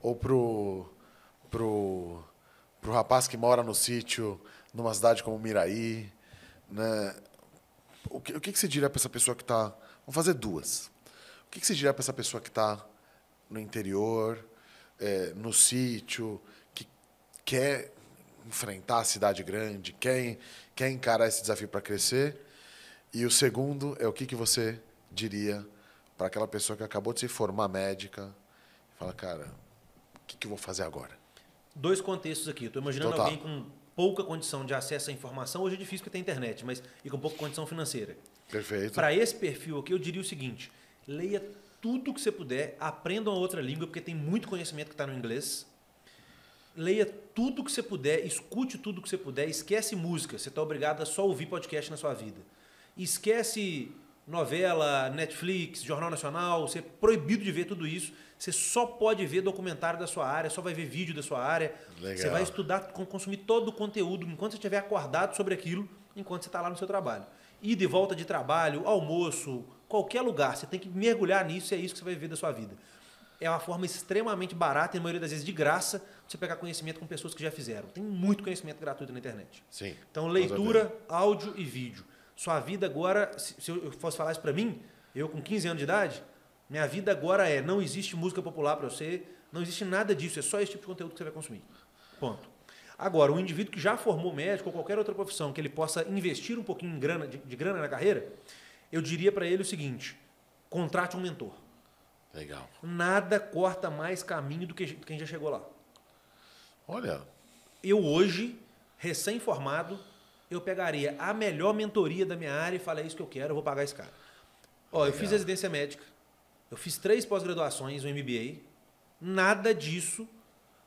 ou pro rapaz que mora no sítio, numa cidade como Miraí, né? O que você diria para essa pessoa que está... Vamos fazer duas. O que você diria para essa pessoa que está no interior, no sítio, que quer enfrentar a cidade grande, quer encarar esse desafio para crescer? E o segundo é o que você diria para aquela pessoa que acabou de se formar médica e fala, cara, o que eu vou fazer agora? 2 contextos aqui. Estou imaginando alguém com pouca condição de acesso à informação, hoje é difícil porque tem internet, mas e com pouca condição financeira. Perfeito. Para esse perfil aqui, eu diria o seguinte: leia tudo que você puder, aprenda uma outra língua, porque tem muito conhecimento que está no inglês. Leia tudo que você puder, escute tudo que você puder, esquece música, você está obrigado a só ouvir podcast na sua vida. Esquece novela, Netflix, Jornal Nacional, você é proibido de ver tudo isso. Você só pode ver documentário da sua área, só vai ver vídeo da sua área. Legal. Você vai estudar, consumir todo o conteúdo enquanto você estiver acordado sobre aquilo, enquanto você está lá no seu trabalho. Ida e volta de trabalho, almoço, qualquer lugar, você tem que mergulhar nisso e é isso que você vai viver da sua vida. É uma forma extremamente barata e, na maioria das vezes, de graça, de você pegar conhecimento com pessoas que já fizeram. Tem muito conhecimento gratuito na internet. Sim. Então, leitura, áudio e vídeo. Sua vida agora, se eu fosse falar isso para mim, eu com 15 anos de idade, minha vida agora não existe música popular para você, não existe nada disso, é só esse tipo de conteúdo que você vai consumir. Ponto. Agora, o indivíduo que já formou médico ou qualquer outra profissão, que ele possa investir um pouquinho de grana na carreira, eu diria para ele o seguinte: contrate um mentor. Legal. Nada corta mais caminho do que quem já chegou lá. Olha. Eu hoje, recém-formado, eu pegaria a melhor mentoria da minha área e falei: é isso que eu quero, eu vou pagar esse cara. Ó, eu fiz residência médica, eu fiz 3 pós-graduações, um MBA. Nada disso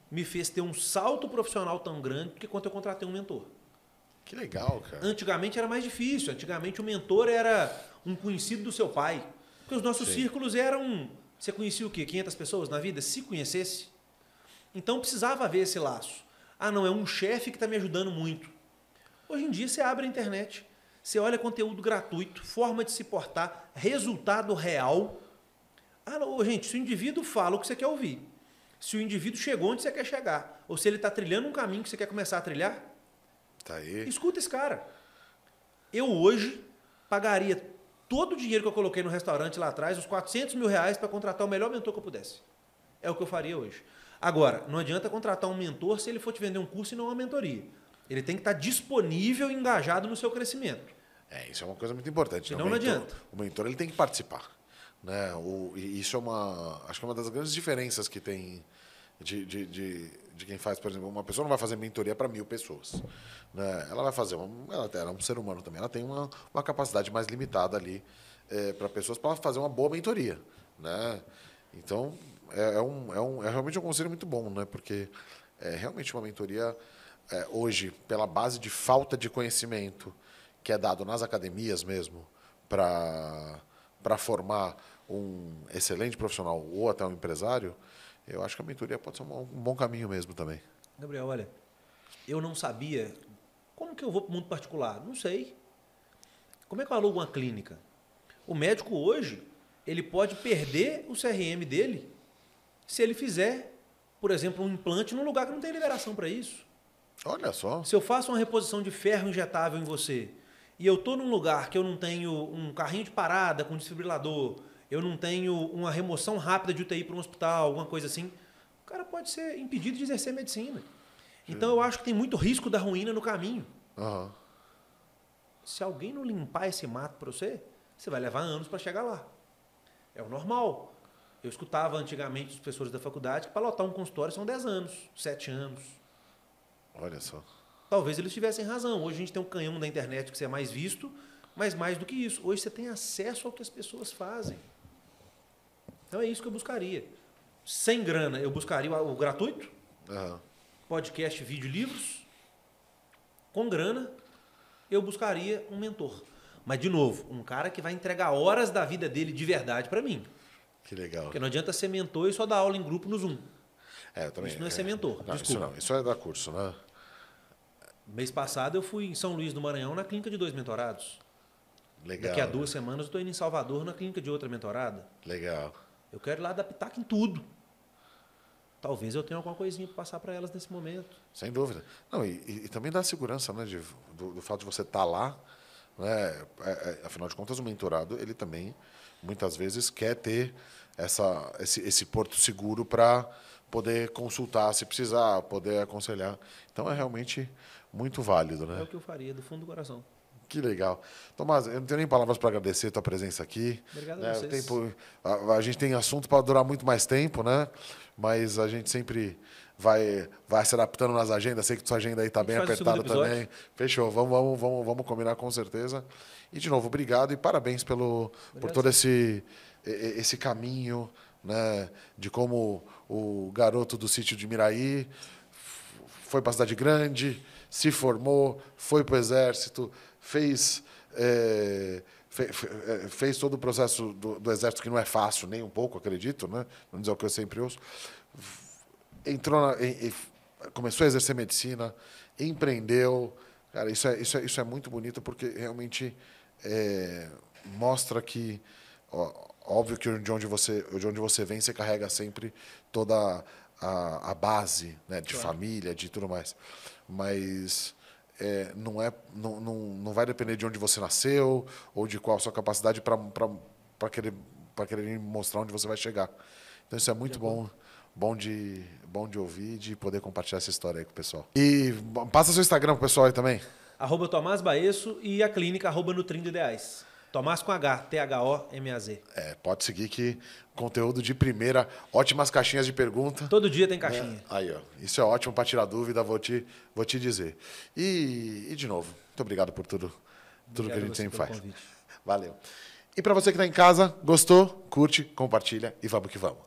me fez ter um salto profissional tão grande que quanto eu contratei um mentor. Que legal, cara. Antigamente era mais difícil. Antigamente o mentor era um conhecido do seu pai. Porque os nossos círculos eram... Você conhecia o quê? 500 pessoas na vida? Se conhecesse. Então precisava haver esse laço. Ah, não, é um chefe que está me ajudando muito. Hoje em dia você abre a internet, você olha conteúdo gratuito, forma de se portar, resultado real. Ah, não, gente, se o indivíduo fala o que você quer ouvir, se o indivíduo chegou onde você quer chegar, ou se ele está trilhando um caminho que você quer começar a trilhar, tá aí. Escuta esse cara. Eu hoje pagaria todo o dinheiro que eu coloquei no restaurante lá atrás, os 400 mil reais, para contratar o melhor mentor que eu pudesse. É o que eu faria hoje. Agora, não adianta contratar um mentor se ele for te vender um curso e não uma mentoria. Ele tem que estar disponível e engajado no seu crescimento. Isso é uma coisa muito importante. Senão não adianta. O mentor ele tem que participar. Né? Isso acho que é uma das grandes diferenças que tem de quem faz, por exemplo, uma pessoa não vai fazer mentoria para 1000 pessoas. Né? Ela vai fazer, ela é um ser humano também, ela tem uma capacidade mais limitada ali para pessoas para fazer uma boa mentoria. Né? Então, é realmente um conselho muito bom, né? Porque realmente uma mentoria, hoje, pela base de falta de conhecimento que é dado nas academias mesmo, para formar um excelente profissional ou até um empresário, eu acho que a mentoria pode ser um bom caminho mesmo também. Gabriel, olha, eu não sabia como que eu vou para o mundo particular. Não sei. Como é que eu alugo uma clínica? O médico hoje, ele pode perder o CRM dele se ele fizer, por exemplo, um implante num lugar que não tem liberação para isso. Olha só. Se eu faço uma reposição de ferro injetável em você e eu estou num lugar que eu não tenho um carrinho de parada com desfibrilador, eu não tenho uma remoção rápida de UTI para um hospital, alguma coisa assim, o cara pode ser impedido de exercer medicina. Então eu acho que tem muito risco da ruína no caminho. Uhum. Se alguém não limpar esse mato para você, você vai levar anos para chegar lá. É o normal. Eu escutava antigamente os professores da faculdade que para lotar um consultório são 10 anos, 7 anos. Olha só. Talvez eles tivessem razão. Hoje a gente tem um canhão da internet que você é mais visto, mas mais do que isso. Hoje você tem acesso ao que as pessoas fazem. Então é isso que eu buscaria. Sem grana, eu buscaria o gratuito, podcast, vídeo, livros. Com grana, eu buscaria um mentor. Mas, de novo, um cara que vai entregar horas da vida dele de verdade para mim. Que legal. Porque não adianta ser mentor e só dar aula em grupo no Zoom. Eu também, isso não é ser mentor, não, desculpa. Isso não, isso é dar curso, né? Mês passado eu fui em São Luís do Maranhão na clínica de 2 mentorados. Legal. Daqui a 2 semanas eu estou indo em Salvador na clínica de outra mentorada. Legal. Eu quero ir lá dar pitaco em tudo. Talvez eu tenha alguma coisinha para passar para elas nesse momento. Sem dúvida. Não, e também dá segurança, né, do fato de você estar lá. Né? Afinal de contas, o mentorado, ele também, muitas vezes, quer ter esse porto seguro para poder consultar se precisar, poder aconselhar. Então, é realmente muito válido. Né? É o que eu faria, do fundo do coração. Que legal. Tomás, eu não tenho nem palavras para agradecer a tua presença aqui. Obrigado né? a vocês. A gente tem assunto para durar muito mais tempo, né? Mas a gente sempre vai se adaptando nas agendas. Sei que sua agenda aí está bem apertada também. Fechou. Vamos combinar com certeza. E, de novo, obrigado e parabéns por todo esse caminho, né, de como o garoto do sítio de Miraí foi para a cidade grande, se formou, foi para o Exército, fez todo o processo do Exército, que não é fácil, nem um pouco, acredito, né? Não dizer o que eu sempre ouço. Começou a exercer medicina, empreendeu. Cara, isso é muito bonito, porque realmente mostra que, óbvio que de onde você vem, você carrega sempre toda a base, né, de família, de tudo mais. Mas não vai depender de onde você nasceu ou de qual a sua capacidade para querer mostrar onde você vai chegar. Então isso é muito bom de ouvir, de poder compartilhar essa história aí com o pessoal. E passa seu Instagram pro pessoal aí também. @Tomás Baesso e a clínica @Nutrindo Ideais. Tomás com H, THOMAZ. Pode seguir que conteúdo de primeira, ótimas caixinhas de pergunta. Todo dia tem caixinha. Aí, ó. Isso é ótimo para tirar dúvida, vou te dizer. E de novo, muito obrigado por tudo que a gente sempre faz. Convite. Valeu. E para você que está em casa, gostou? Curte, compartilha e vamos que vamos.